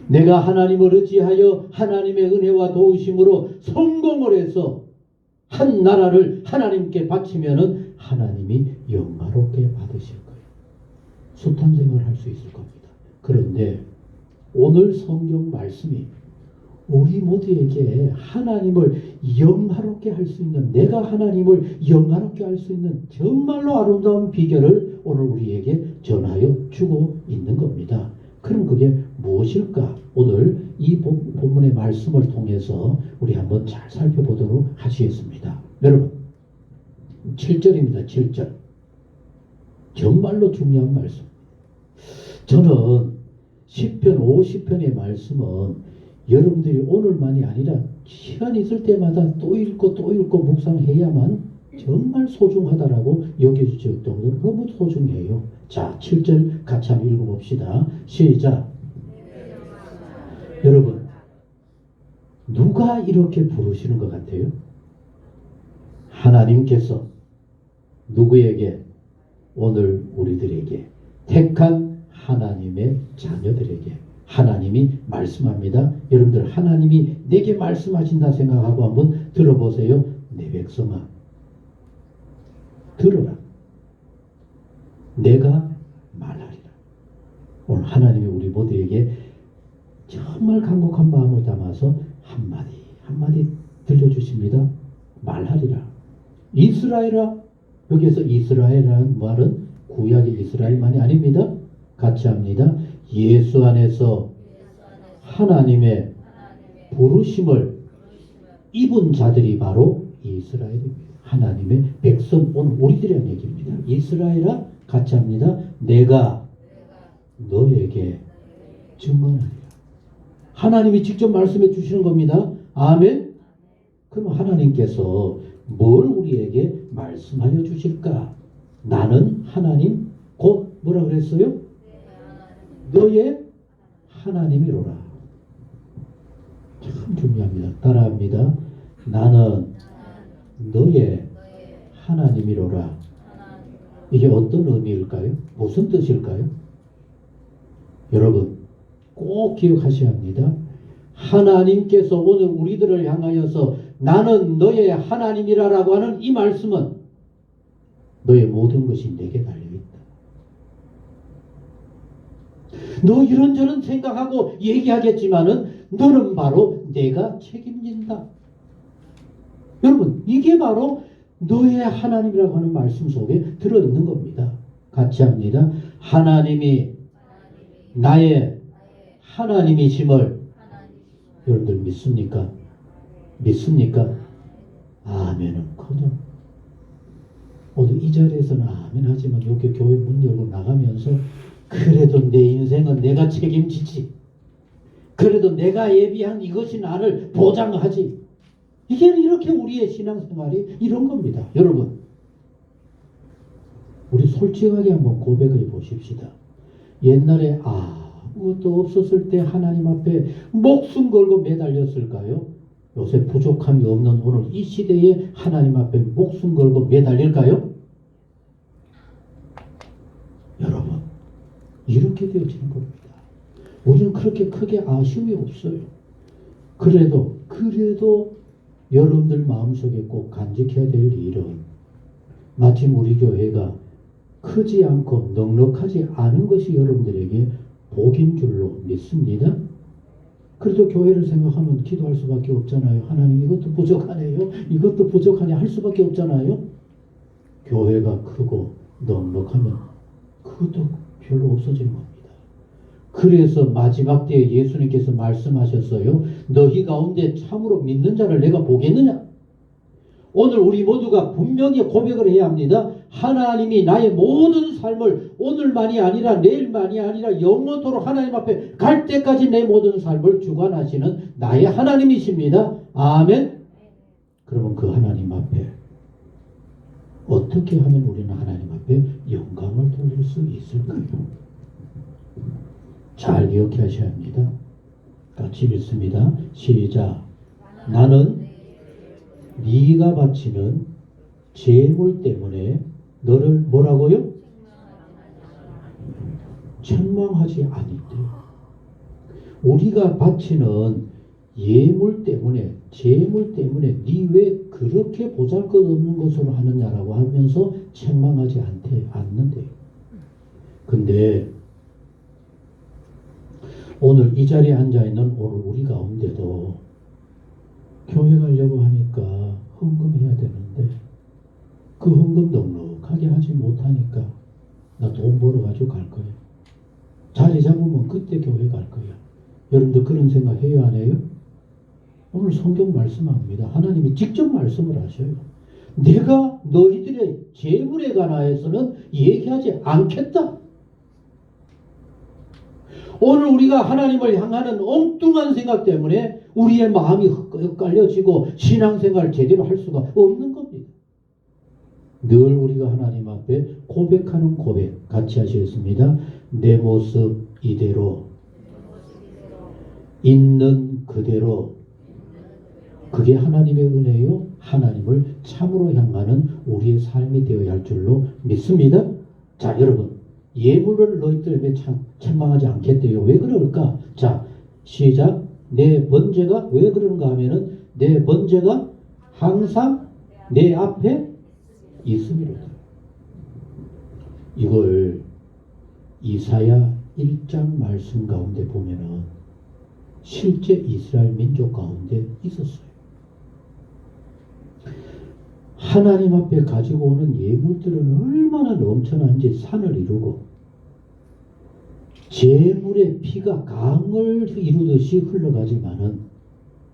Speaker 2: 내가 하나님을 의지하여 하나님의 은혜와 도우심으로 성공을 해서 한 나라를 하나님께 바치면은 하나님이 영화롭게 받으실 거예요. 숱한 생각을 할 수 있을 겁니다. 그런데 오늘 성경 말씀이 우리 모두에게 하나님을 영화롭게 할 수 있는, 내가 하나님을 영화롭게 할 수 있는 정말로 아름다운 비결을 오늘 우리에게 전하여 주고 있는 겁니다. 그럼 그게 무엇일까? 오늘 이 본문의 말씀을 통해서 우리 한번 잘 살펴보도록 하시겠습니다. 여러분, 7절입니다. 7절. 정말로 중요한 말씀. 저는 시편 50편의 말씀은 여러분들이 오늘만이 아니라 시간 있을 때마다 또 읽고 묵상해야만 정말 소중하다라고 여겨질 정도로 너무 소중해요. 자, 7절 같이 한번 읽어봅시다. 시작. 여러분, 누가 이렇게 부르시는 것 같아요? 하나님께서 누구에게? 오늘 우리들에게, 택한 하나님의 자녀들에게 하나님이 말씀합니다. 여러분들, 하나님이 내게 말씀하신다 생각하고 한번 들어보세요. 내 백성아, 들어라. 내가 말하리라. 오늘 하나님이 우리 모두에게 정말 간곡한 마음을 담아서 한마디 한마디 들려주십니다. 말하리라. 이스라엘아. 여기서 이스라엘이라는 말은 구약의 이스라엘만이 아닙니다. 같이 합니다. 예수 안에서 하나님의 부르심을 입은 자들이 바로 이스라엘입니다. 하나님의 백성, 오늘 우리들이란 얘기입니다. 이스라엘아, 같이 합니다. 내가 너에게 증언하리라. 하나님이 직접 말씀해 주시는 겁니다. 아멘. 그럼 하나님께서 뭘 우리에게 말씀하여 주실까? 나는 하나님, 곧 뭐라 그랬어요? 너의 하나님이로라. 참 중요합니다. 따라합니다. 나는 너의 하나님이로라. 이게 어떤 의미일까요? 무슨 뜻일까요? 여러분, 꼭 기억하셔야 합니다. 하나님께서 오늘 우리들을 향하여서 나는 너의 하나님이라라고 하는 이 말씀은 너의 모든 것이 내게 달려있다. 너 이런저런 생각하고 얘기하겠지만은 너는 바로 내가 책임진다. 여러분, 이게 바로 너의 하나님이라고 하는 말씀 속에 들어있는 겁니다. 같이 합니다. 하나님이 나의 하나님이심을 여러분들 믿습니까? 믿습니까? 아멘은 커녕. 오늘 이 자리에서는 아멘 하지만 여기 교회 문 열고 나가면서 그래도 내 인생은 내가 책임지지. 그래도 내가 예비한 이것이 나를 보장하지. 이게 이렇게 우리의 신앙생활이 이런 겁니다. 여러분, 우리 솔직하게 한번 고백해 보십시다. 옛날에 아무것도 없었을 때 하나님 앞에 목숨 걸고 매달렸을까요? 요새 부족함이 없는 오늘 이 시대에 하나님 앞에 목숨 걸고 매달릴까요? 여러분, 이렇게 되어지는 겁니다. 우리는 그렇게 크게 아쉬움이 없어요. 그래도 여러분들 마음속에 꼭 간직해야 될 일은 마침 우리 교회가 크지 않고 넉넉하지 않은 것이 여러분들에게 복인 줄로 믿습니다. 그래도 교회를 생각하면 기도할 수밖에 없잖아요. 하나님, 이것도 부족하네요. 이것도 부족하네 할 수밖에 없잖아요. 교회가 크고 넉넉하면 그것도 별로 없어지는 겁니다. 그래서 마지막 때에 예수님께서 말씀하셨어요. 너희 가운데 참으로 믿는 자를 내가 보겠느냐? 오늘 우리 모두가 분명히 고백을 해야 합니다. 하나님이 나의 모든 삶을 오늘만이 아니라 내일만이 아니라 영원토록 하나님 앞에 갈 때까지 내 모든 삶을 주관하시는 나의 하나님이십니다. 아멘. 그러면 그 하나님 앞에 어떻게 하면 우리는 하나님 앞에 영광을 돌릴 수 있을까요? 잘 기억하셔야 합니다. 같이 읽습니다. 시작. 나는 네가 바치는 제물 때문에 너를 뭐라고요? 책망하지 아니대. 우리가 바치는 예물 때문에, 제물 때문에 네 왜 그렇게 보잘것없는 것으로 하느냐라고 하면서 책망하지 않는데. 근데 오늘 이 자리에 앉아있는 오늘 우리 가운데도 교회 가려고 하니까 헌금해야 되는데 그 헌금 넉넉하게 하지 못하니까 나 돈 벌어가지고 갈 거야. 자리 잡으면 그때 교회 갈 거야. 여러분들 그런 생각 해요, 안 해요? 오늘 성경 말씀합니다. 하나님이 직접 말씀을 하셔요. 내가 너희들의 재물에 관하여서는 얘기하지 않겠다. 오늘 우리가 하나님을 향하는 엉뚱한 생각 때문에 우리의 마음이 헷갈려지고 신앙생활을 제대로 할 수가 없는 겁니다. 늘 우리가 하나님 앞에 고백하는 고백 같이 하시겠습니다. 내 모습 이대로 있는 그대로 그게 하나님의 은혜요. 하나님을 참으로 향하는 우리의 삶이 되어야 할 줄로 믿습니다. 자, 여러분 예물을 너희 때문에 책망하지 않겠대요. 왜 그럴까? 자, 시작. 내 번제가 왜 그런가 하면은 내 번제가 항상 내 앞에 있음이로다. 이걸 이사야 1장 말씀 가운데 보면은 실제 이스라엘 민족 가운데 있었어요. 하나님 앞에 가지고 오는 예물들은 얼마나 넘쳐난지 산을 이루고 제물의 피가 강을 이루듯이 흘러가지만은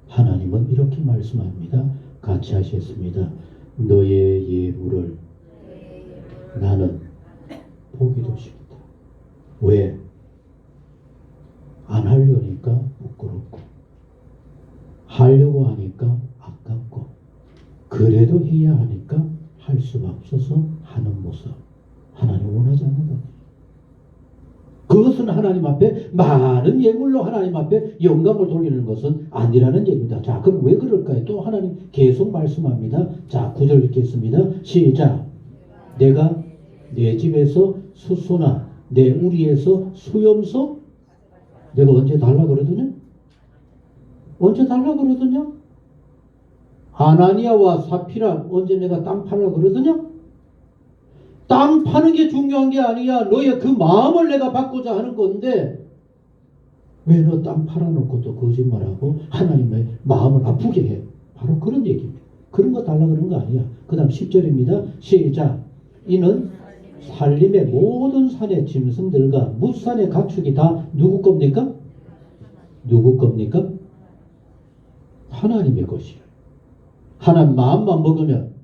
Speaker 2: 하나님은 이렇게 말씀합니다. 같이 하시겠습니다. 너의 예물을 나는 보기도 싫다. 왜? 안 하려니까 부끄럽고 하려고 하니까 아깝고 그래도 해야 하니까 할 수가 없어서 하는 모습 하나님 원하지 않는다. 그것은 하나님 앞에 많은 예물로 하나님 앞에 영광을 돌리는 것은 아니라는 얘기입니다. 자, 그럼 왜 그럴까요? 또 하나님 계속 말씀합니다. 자, 9절 읽겠습니다. 시작. 내가 내 집에서 수소나 내 우리에서 수염소 내가 언제 달라 그러더냐? 언제 달라 그러더냐? 아나니아와 사피라 언제 내가 땅 팔라 그러더냐? 땅 파는 게 중요한 게 아니야. 너의 그 마음을 내가 받고자 하는 건데 왜 너 땅 팔아놓고 또 거짓말하고 하나님의 마음을 아프게 해? 바로 그런 얘기입니다. 그런 거 달라 그런 거 아니야. 그 다음 10절입니다. 시작. 이는 산림의 모든 산의 짐승들과 무산의 가축이 다 누구 겁니까? 누구 겁니까? 하나님의 것이에요. 하나님 마음만 먹으면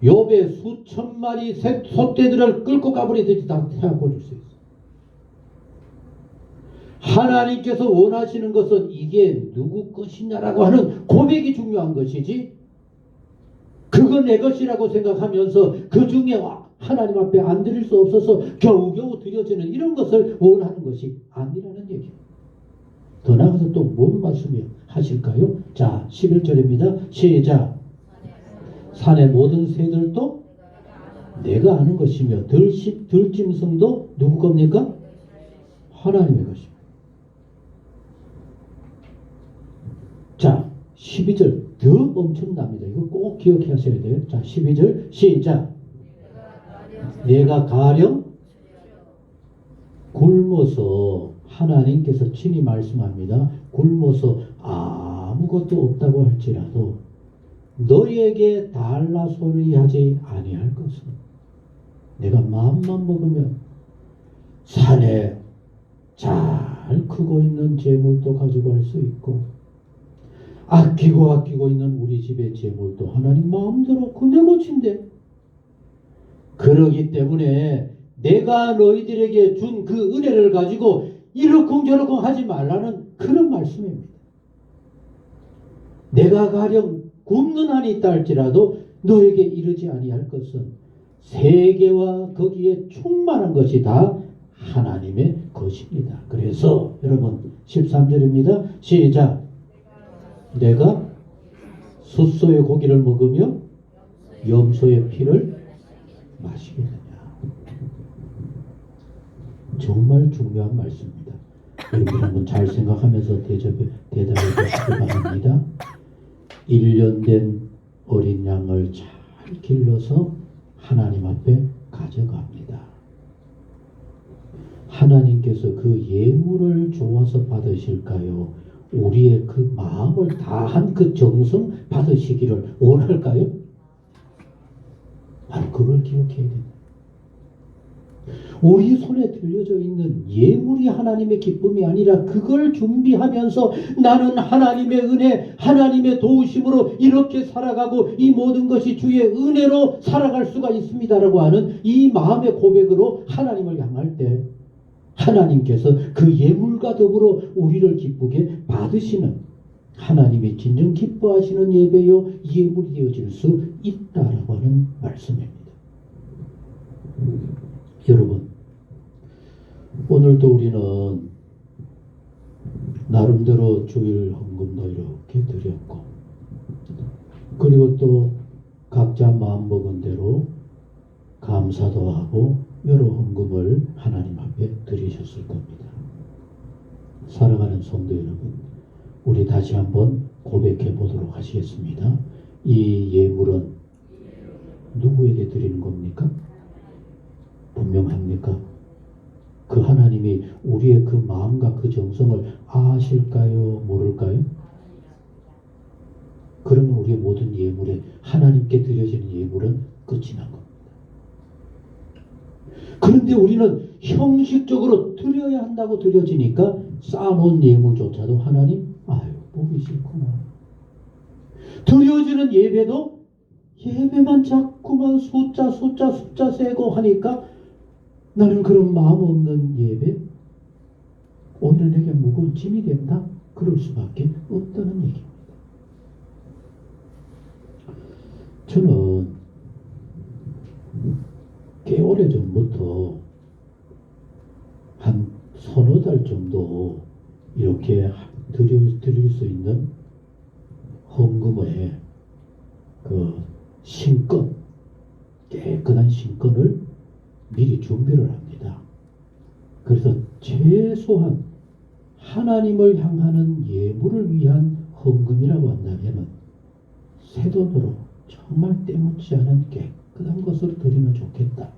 Speaker 2: 욥의 수천 마리 소떼들을 끌고 가버리듯이 다 태워버릴 수 있어요. 하나님께서 원하시는 것은 이게 누구 것이냐라고 하는 고백이 중요한 것이지 그건 내 것이라고 생각하면서 그 중에 하나님 앞에 안 드릴 수 없어서 겨우겨우 드려지는 이런 것을 원하는 것이 아니라는 얘기예요. 더 나아가서 또 뭔 말씀이 하실까요? 자, 11절입니다. 시작. 산의 모든 새들도 내가 아는 것이며 들짐승도 누구 겁니까? 하나님의 것입니다. 자, 12절 더 엄청납니다. 이거 꼭 기억하셔야 돼요. 자, 12절 시작. 내가 가령 굶어서 하나님께서 친히 말씀합니다. 굶어서 아무것도 없다고 할지라도 너희에게 달라 소리하지 아니할 것은 내가 마음만 먹으면 산에 잘 크고 있는 재물도 가져갈 수 있고 아끼고 있는 우리 집의 재물도 하나님 마음대로 그 내 것인데 그러기 때문에 내가 너희들에게 준 그 은혜를 가지고 이러쿵저러쿵 하지 말라는 그런 말씀입니다. 내가 가령 굶는 한이 있다 할지라도 너에게 이르지 아니할 것은 세계와 거기에 충만한 것이 다 하나님의 것입니다. 그래서 여러분 13절입니다. 시작. 내가 숫소의 고기를 먹으며 염소의 피를 마시겠느냐. 정말 중요한 말씀입니다. 여러분 한번 잘 생각하면서 대답해 주시기 바랍니다. 1년 된 어린 양을 잘 길러서 하나님 앞에 가져갑니다. 하나님께서 그 예물을 좋아서 받으실까요? 우리의 그 마음을 다한 그 정성 받으시기를 원할까요? 바로 그걸 기억해야 됩니다. 우리 손에 들려져 있는 예물이 하나님의 기쁨이 아니라 그걸 준비하면서 나는 하나님의 은혜, 하나님의 도우심으로 이렇게 살아가고 이 모든 것이 주의 은혜로 살아갈 수가 있습니다라고 하는 이 마음의 고백으로 하나님을 향할 때 하나님께서 그 예물과 더불어 우리를 기쁘게 받으시는 하나님이 진정 기뻐하시는 예배요 예물이 되어질 수 있다라고 하는 말씀입니다. 여러분, 오늘도 우리는 나름대로 주일 헌금도 이렇게 드렸고, 그리고 또 각자 마음먹은 대로 감사도 하고 여러 헌금을 하나님 앞에 드리셨을 겁니다. 사랑하는 성도 여러분, 우리 다시 한번 고백해 보도록 하시겠습니다. 이 예물은 누구에게 드리는 겁니까? 분명합니까? 그 하나님이 우리의 그 마음과 그 정성을 아실까요? 모를까요? 그러면 우리의 모든 예물에 하나님께 드려지는 예물은 끝이 난 겁니다. 그런데 우리는 형식적으로 드려야 한다고 드려지니까 쌓아놓은 예물조차도 하나님 보기 싫구나. 드려지는 예배도 예배만 자꾸만 숫자 세고 하니까 나는 그런 마음 없는 예배 오늘 내게 무거운 짐이 된다. 그럴 수밖에 없다는 얘기입니다. 저는 꽤 오래 전부터 한 서너 달 정도 이렇게 드릴 수 있는 헌금의 그 신권, 깨끗한 신권을 미리 준비를 합니다. 그래서 최소한 하나님을 향하는 예물을 위한 헌금이라고 한다면 새 돈으로 정말 때묻지 않은 깨끗한 것을 드리면 좋겠다.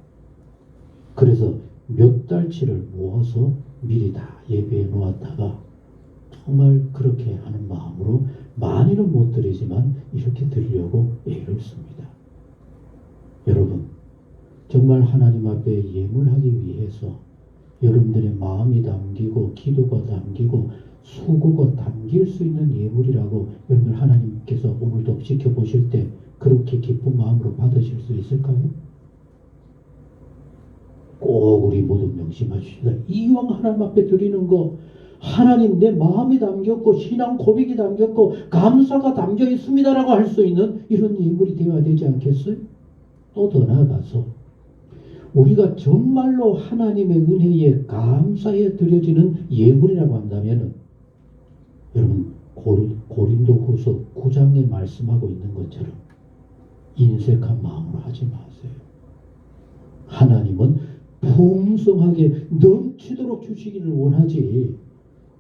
Speaker 2: 그래서 몇 달치를 모아서 미리 다 예배해 놓았다가 정말 그렇게 하는 마음으로 많이는 못 드리지만 이렇게 드리려고 애를 씁니다. 여러분, 정말 하나님 앞에 예물하기 위해서 여러분들의 마음이 담기고 기도가 담기고 수고가 담길 수 있는 예물이라고 여러분 하나님께서 오늘도 지켜보실 때 그렇게 기쁜 마음으로 받으실 수 있을까요? 꼭 우리 모두 명심하십시다. 이왕 하나님 앞에 드리는 거 하나님 내 마음이 담겼고 신앙 고백이 담겼고 감사가 담겨 있습니다라고 할 수 있는 이런 예물이 되어야 되지 않겠어요? 또 더 나아가서 우리가 정말로 하나님의 은혜에 감사에 드려지는 예물이라고 한다면 여러분 고린도후서 9장에 말씀하고 있는 것처럼 인색한 마음으로 하지 마세요. 하나님은 풍성하게 넘치도록 주시기를 원하지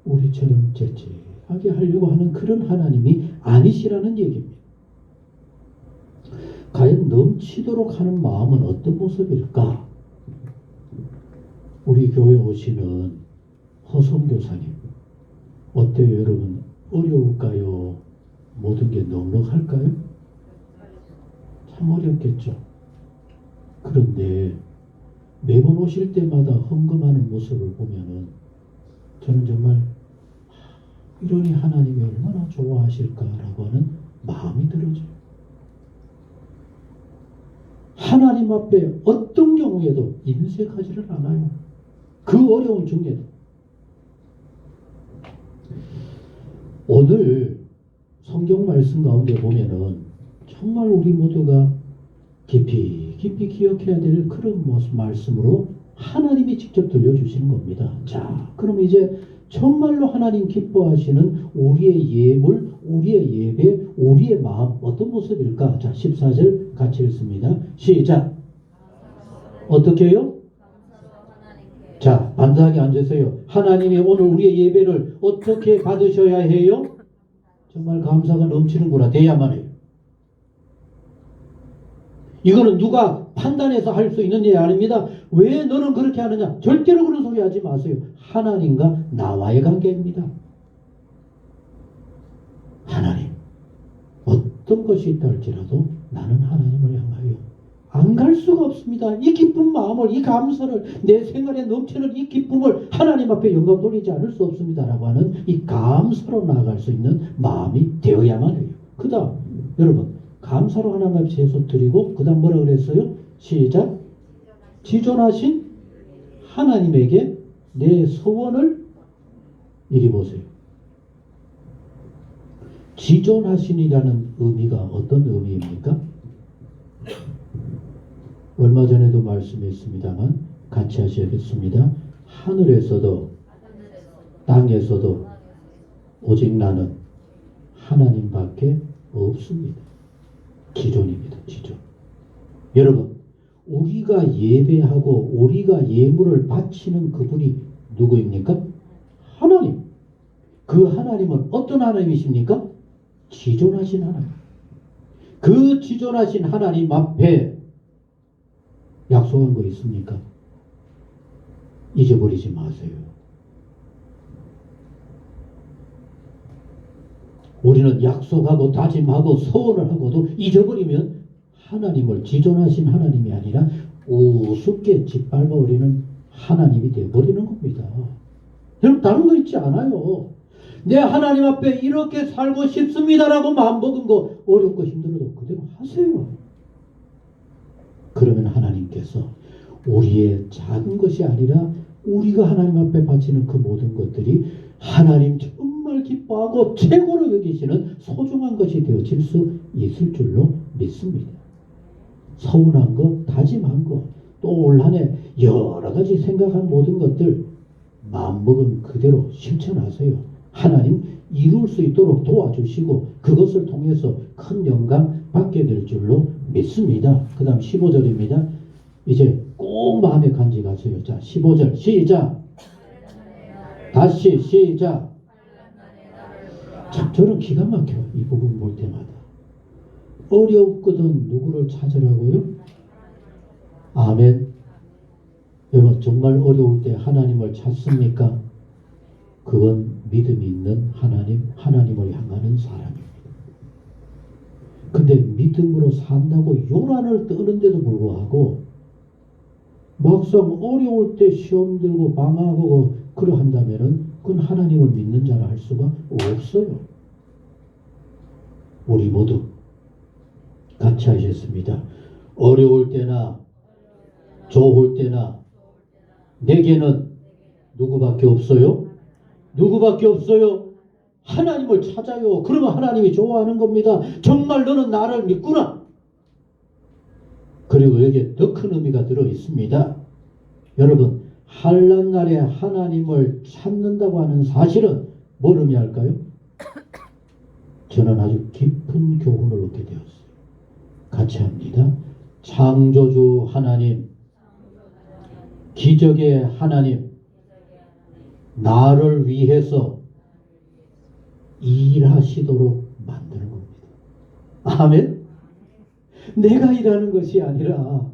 Speaker 2: 우리처럼 째째하게 하려고 하는 그런 하나님이 아니시라는 얘기입니다. 과연 넘치도록 하는 마음은 어떤 모습일까? 우리 교회 오시는 허성교사님 어때요 여러분? 어려울까요? 모든 게 넉넉할까요? 참 어렵겠죠. 그런데 매번 오실 때마다 헌금하는 모습을 보면은 저는 정말 이러니 하나님이 얼마나 좋아하실까라고 하는 마음이 들어져요. 하나님 앞에 어떤 경우에도 인색하지를 않아요. 그 어려운 중에도. 오늘 성경 말씀 가운데 보면은 정말 우리 모두가 깊이 기억해야 될 그런 말씀으로 하나님이 직접 들려주시는 겁니다. 자, 그럼 이제 정말로 하나님 기뻐하시는 우리의 예물, 우리의 예배, 우리의 마음 어떤 모습일까? 자, 14절 같이 읽습니다. 시작. 어떻게 해요? 자, 반드하게 앉으세요. 하나님이 오늘 우리의 예배를 어떻게 받으셔야 해요? 정말 감사가 넘치는구나. 돼야만 해요. 이거는 누가 판단해서 할 수 있는 일이 아닙니다. 왜 너는 그렇게 하느냐? 절대로 그런 소리 하지 마세요. 하나님과 나와의 관계입니다. 하나님, 어떤 것이 있다 할지라도 나는 하나님을 향하여 안 갈 수가 없습니다. 이 기쁜 마음을, 이 감사를, 내 생활에 넘치는 이 기쁨을 하나님 앞에 영광 돌리지 않을 수 없습니다라고 하는 이 감사로 나아갈 수 있는 마음이 되어야만 해요. 그 다음 여러분, 감사로 하나님 앞에 제소 드리고 그 다음 뭐라 그랬어요? 시작. 지존하신 하나님에게 내 소원을 이리 보세요. 지존하신이라는 의미가 어떤 의미입니까? 얼마 전에도 말씀했습니다만 같이 하셔야겠습니다. 하늘에서도 땅에서도 오직 나는 하나님밖에 없습니다. 지존입니다. 지존. 여러분, 우리가 예배하고 우리가 예물을 바치는 그분이 누구입니까? 하나님. 그 하나님은 어떤 하나님이십니까? 지존하신 하나님. 그 지존하신 하나님 앞에 약속한 거 있습니까? 잊어버리지 마세요. 우리는 약속하고 다짐하고 소원을 하고도 잊어버리면 하나님을 지존하신 하나님이 아니라 우습게 짓밟아버리는 하나님이 되어버리는 겁니다. 여러분, 다른 거 있지 않아요. 내 하나님 앞에 이렇게 살고 싶습니다라고 마음먹은 거 어렵고 힘들어도 그대로 하세요. 그러면 하나님께서 우리의 작은 것이 아니라 우리가 하나님 앞에 바치는 그 모든 것들이 하나님 정말 기뻐하고 최고로 여기시는 소중한 것이 되어질 수 있을 줄로 믿습니다. 서운한 거, 다짐한 거, 또 올 한 해 여러 가지 생각한 모든 것들 마음먹은 그대로 실천하세요. 하나님 이룰 수 있도록 도와주시고 그것을 통해서 큰 영광 받게 될 줄로 믿습니다. 그 다음 15절입니다. 이제 꼭 마음에 간직하세요. 자, 15절 시작. 다시 시작. 참 저는 기가 막혀요. 이 부분 볼 때마다. 어렵거든 누구를 찾으라고요? 아멘. 여러분, 정말 어려울 때 하나님을 찾습니까? 그건 믿음이 있는 하나님을 향하는 사람입니다. 근데 믿음으로 산다고 요란을 떠는데도 불구하고 막상 어려울 때 시험 들고 방황하고 그러 한다면은 그건 하나님을 믿는 자라 할 수가 없어요. 우리 모두 같이 하셨습니다. 어려울 때나 좋을 때나 내게는 누구밖에 없어요? 누구밖에 없어요? 하나님을 찾아요. 그러면 하나님이 좋아하는 겁니다. 정말 너는 나를 믿구나. 그리고 여기에 더 큰 의미가 들어 있습니다. 여러분, 환난 날에 하나님을 찾는다고 하는 사실은 뭘 의미할까요? 저는 아주 깊은 교훈을 얻게 되었어요. 같이 합니다. 창조주 하나님, 기적의 하나님, 나를 위해서 일하시도록 만드는 겁니다. 아멘? 내가 일하는 것이 아니라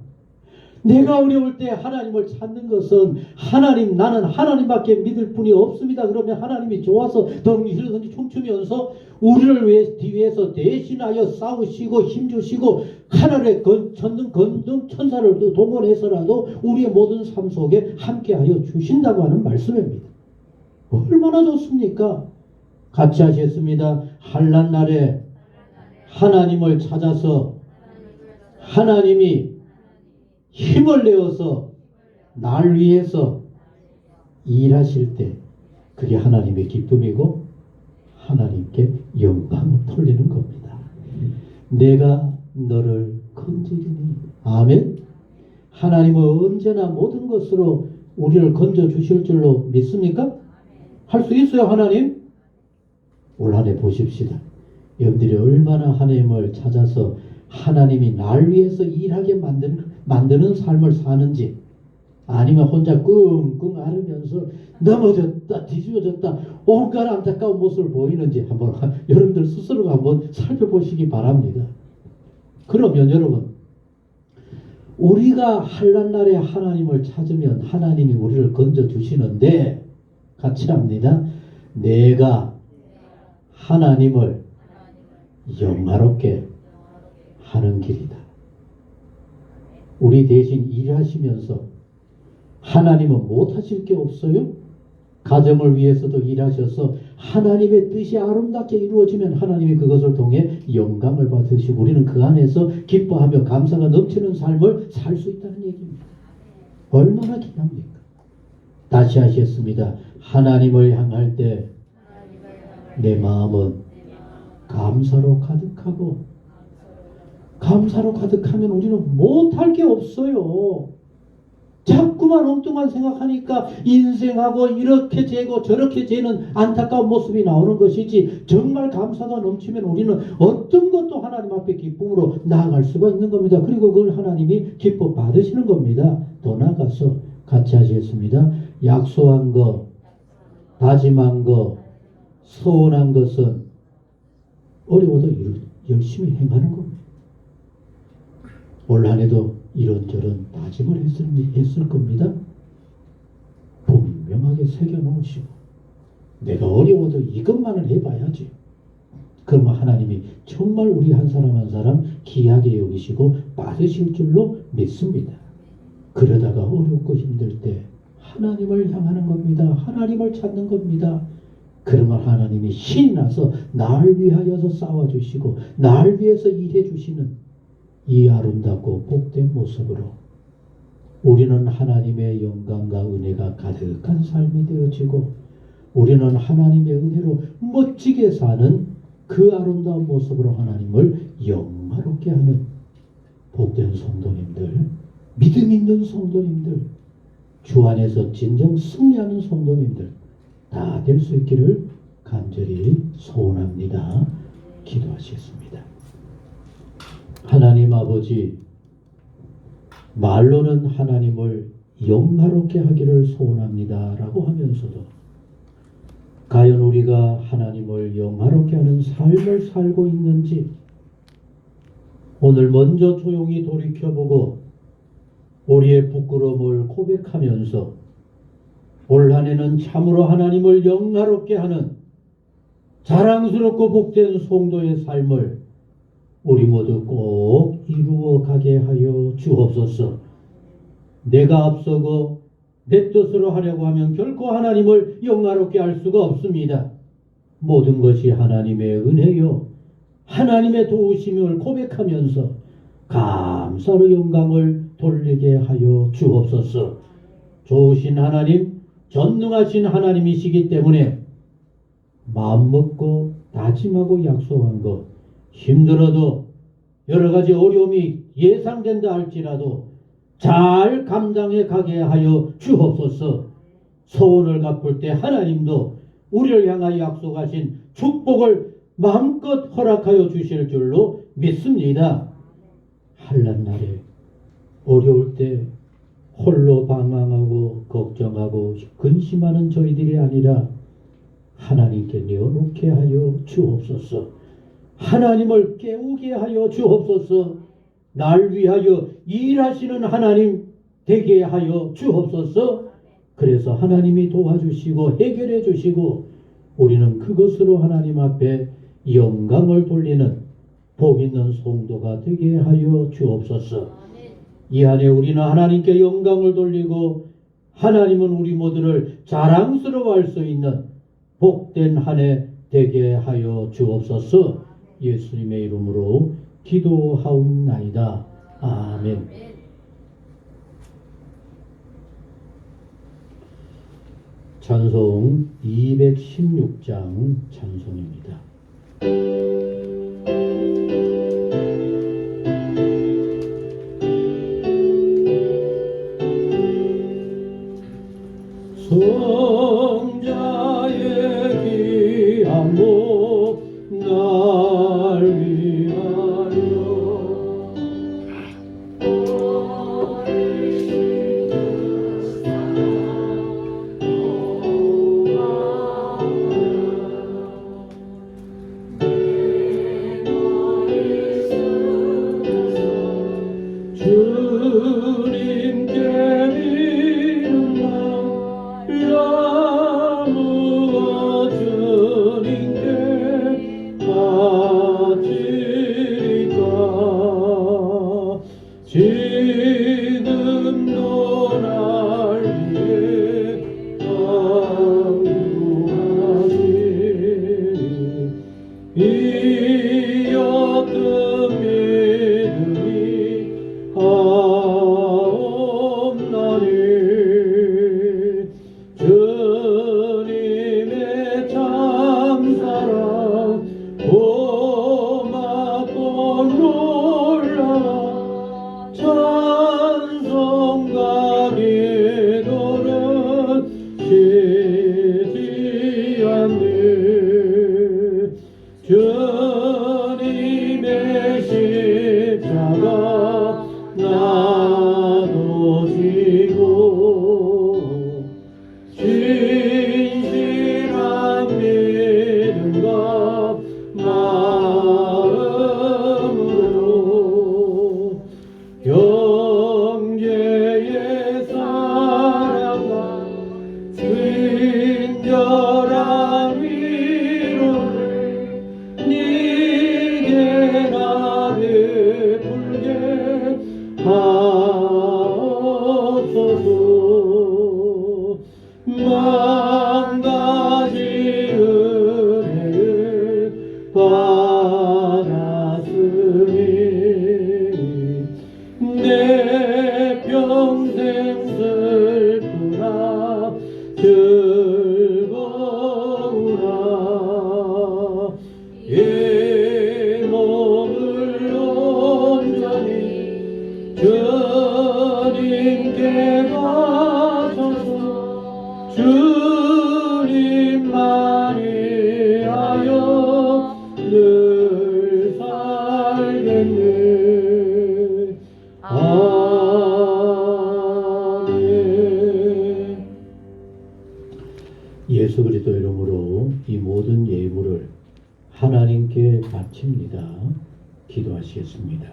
Speaker 2: 내가 어려울 때 하나님을 찾는 것은 하나님, 나는 하나님밖에 믿을 분이 없습니다. 그러면 하나님이 좋아서 덩실덩실 춤추면서 우리를 위해서 대신하여 싸우시고 힘주시고 하늘에 전능 건능 천사를 동원해서라도 우리의 모든 삶 속에 함께하여 주신다고 하는 말씀입니다. 얼마나 좋습니까? 같이 하셨습니다. 환난 날에 하나님을 찾아서 하나님이 힘을 내어서 날 위해서 일하실 때 그게 하나님의 기쁨이고 하나님께 영광을 돌리는 겁니다. 내가 너를 건지리니. 아멘. 하나님은 언제나 모든 것으로 우리를 건져 주실 줄로 믿습니까? 할 수 있어요, 하나님? 올 한 해 보십시다. 여러분들이 얼마나 하나님을 찾아서 하나님이 날 위해서 일하게 만드는 삶을 사는지, 아니면 혼자 끙끙 앓으면서 넘어졌다 뒤집어졌다 온갖 안타까운 모습을 보이는지 한번 여러분들 스스로가 한번 살펴보시기 바랍니다. 그러면 여러분, 우리가 환난 날에 하나님을 찾으면 하나님이 우리를 건져 주시는데, 같이 합니다. 내가 하나님을 영화롭게 하는 길이다. 우리 대신 일하시면서 하나님은 못하실 게 없어요? 가정을 위해서도 일하셔서 하나님의 뜻이 아름답게 이루어지면 하나님이 그것을 통해 영광을 받으시고 우리는 그 안에서 기뻐하며 감사가 넘치는 삶을 살 수 있다는 얘기입니다. 얼마나 귀합니까? 다시 하셨습니다. 하나님을 향할 때 내 마음은 감사로 가득하고, 감사로 가득하면 우리는 못할 게 없어요. 자꾸만 엉뚱한 생각하니까 인생하고 이렇게 재고 저렇게 재는 안타까운 모습이 나오는 것이지, 정말 감사가 넘치면 우리는 어떤 것도 하나님 앞에 기쁨으로 나아갈 수가 있는 겁니다. 그리고 그걸 하나님이 기뻐 받으시는 겁니다. 더 나아가서 같이 하시겠습니다. 약속한 거, 다짐한 거, 소원한 것은 어려워도 열심히 행하는 겁니다. 올 한 해도 이런저런 다짐을 했을 겁니다. 분명하게 새겨놓으시고, 내가 어려워도 이것만은 해봐야지. 그러면 하나님이 정말 우리 한 사람 한 사람 귀하게 여기시고 받으실 줄로 믿습니다. 그러다가 어렵고 힘들 때 하나님을 향하는 겁니다. 하나님을 찾는 겁니다. 그러면 하나님이 신이 나서 날 위하여서 싸워주시고 날 위해서 일해주시는 이 아름답고 복된 모습으로 우리는 하나님의 영광과 은혜가 가득한 삶이 되어지고, 우리는 하나님의 은혜로 멋지게 사는 그 아름다운 모습으로 하나님을 영화롭게 하는 복된 성도님들, 믿음 있는 성도님들, 주 안에서 진정 승리하는 성도님들 다 될 수 있기를 간절히 소원합니다. 기도하시겠습니다. 하나님 아버지, 말로는 하나님을 영화롭게 하기를 소원합니다 라고 하면서도 과연 우리가 하나님을 영화롭게 하는 삶을 살고 있는지 오늘 먼저 조용히 돌이켜보고 우리의 부끄러움을 고백하면서 올 한 해는 참으로 하나님을 영화롭게 하는 자랑스럽고 복된 성도의 삶을 우리 모두 꼭 이루어 가게 하여 주옵소서. 내가 앞서고 내 뜻으로 하려고 하면 결코 하나님을 영화롭게 할 수가 없습니다. 모든 것이 하나님의 은혜요, 하나님의 도우심을 고백하면서 감사로 영광을 돌리게 하여 주옵소서. 좋으신 하나님, 전능하신 하나님이시기 때문에 마음먹고 다짐하고 약속한 것, 힘들어도 여러 가지 어려움이 예상된다 할지라도 잘 감당해 가게 하여 주옵소서. 소원을 갚을 때 하나님도 우리를 향하여 약속하신 축복을 마음껏 허락하여 주실 줄로 믿습니다. 환난 날에 어려울 때 홀로 방황하고 걱정하고 근심하는 저희들이 아니라 하나님께 내어놓게 하여 주옵소서. 하나님을 깨우게 하여 주옵소서. 날 위하여 일하시는 하나님 되게 하여 주옵소서. 그래서 하나님이 도와주시고 해결해 주시고 우리는 그것으로 하나님 앞에 영광을 돌리는 복 있는 성도가 되게 하여 주옵소서. 이 한 해 우리는 하나님께 영광을 돌리고 하나님은 우리 모두를 자랑스러워할 수 있는 복된 한 해 되게 하여 주옵소서. 예수님의 이름으로 기도하옵나이다. 아멘. 찬송 216장 찬송입니다. 성자의 귀한 목 날 위하여 주님께 비는 나무어 주님께 바치리까 지금도 날 위해 간구하니 이 어떤 믿음이 하옵나니 주님의 참사랑 고맙고 놀라워 찬송가 기도는 쉬지 않네. 주님의 십자가 나도 지고 진실한 믿음과 마음으로 형제의 사랑과 친절한 위로를 네게 나 베풀게 하옵소서. 만 가지 은혜를 받았으니 내 평생 슬프나 즐거우나 이 몸을 온전히 주님께 바쳐서 주님만이 하여 늘 살겠네. 아멘. 예수 그리스도 이름으로 이 모든 예물을 하나님께 바칩니다. 기도하시겠습니다.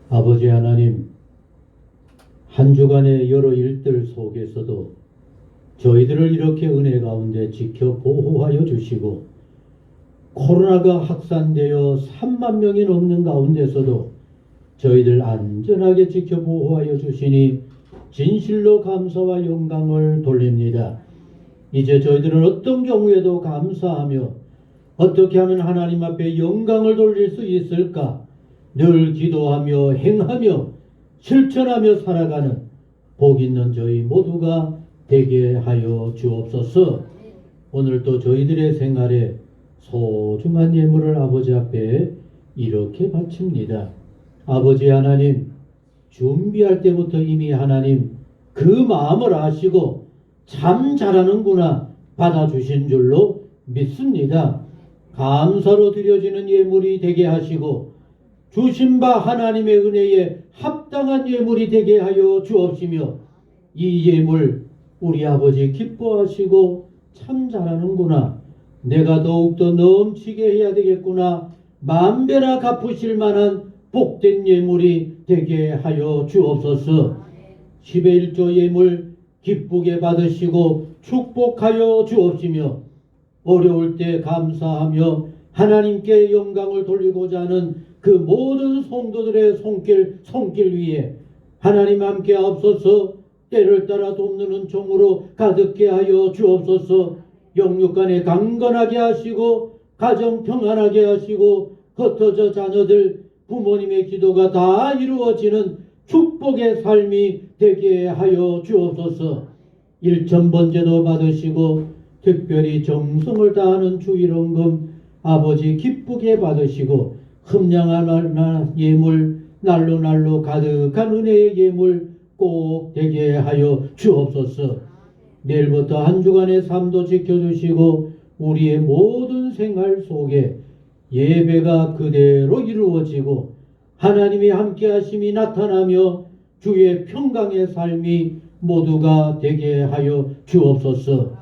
Speaker 2: 아버지 하나님, 한 주간의 여러 일들 속에서도 저희들을 이렇게 은혜 가운데 지켜 보호하여 주시고 코로나가 확산되어 3만 명이 넘는 가운데서도 저희들 안전하게 지켜 보호하여 주시니 진실로 감사와 영광을 돌립니다. 이제 저희들은 어떤 경우에도 감사하며 어떻게 하면 하나님 앞에 영광을 돌릴 수 있을까 늘 기도하며 행하며 실천하며 살아가는 복 있는 저희 모두가 되게 하여 주옵소서. 오늘도 저희들의 생활에 소중한 예물을 아버지 앞에 이렇게 바칩니다. 아버지 하나님, 준비할 때부터 이미 하나님 그 마음을 아시고 참 잘하는구나 받아주신 줄로 믿습니다. 감사로 드려지는 예물이 되게 하시고 주신 바 하나님의 은혜에 합당한 예물이 되게 하여 주옵시며 이 예물 우리 아버지 기뻐하시고 참 잘하는구나, 내가 더욱더 넘치게 해야 되겠구나, 만배나 갚으실 만한 복된 예물이 되게 하여 주옵소서. 10의 1조 예물 기쁘게 받으시고 축복하여 주옵시며 어려울 때 감사하며 하나님께 영광을 돌리고자 하는 그 모든 성도들의 손길 위에 하나님 함께 하옵소서. 때를 따라 돕는 은총으로 가득게 하여 주옵소서. 영육간에 강건하게 하시고 가정 평안하게 하시고 흩어져 자녀들 부모님의 기도가 다 이루어지는 축복의 삶이 되게 하여 주옵소서. 일천번제도 받으시고 특별히 정성을 다하는 주일원금 아버지 기쁘게 받으시고 흠량한 예물 날로 날로 가득한 은혜의 예물 꼭 되게 하여 주옵소서. 내일부터 한 주간의 삶도 지켜주시고 우리의 모든 생활 속에 예배가 그대로 이루어지고 하나님이 함께 하심이 나타나며 주의 평강의 삶이 모두가 되게 하여 주옵소서.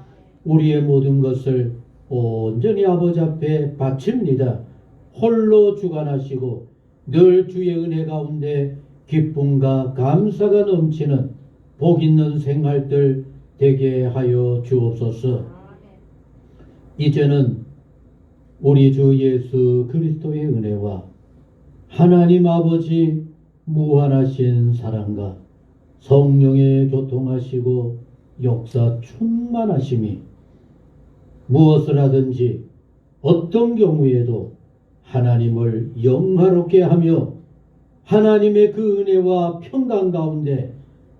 Speaker 2: 우리의 모든 것을 온전히 아버지 앞에 바칩니다. 홀로 주관하시고 늘 주의 은혜 가운데 기쁨과 감사가 넘치는 복 있는 생활들 되게 하여 주옵소서. 이제는 우리 주 예수 그리스도의 은혜와 하나님 아버지 무한하신 사랑과 성령의 교통하시고 역사 충만하심이 무엇을 하든지 어떤 경우에도 하나님을 영화롭게 하며 하나님의 그 은혜와 평강 가운데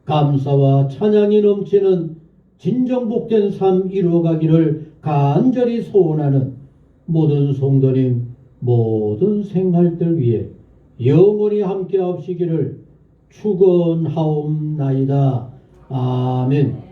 Speaker 2: 감사와 찬양이 넘치는 진정 복된 삶 이루어가기를 간절히 소원하는 모든 성도님 모든 생활들 위해 영원히 함께 하시기를 축원하옵나이다. 아멘.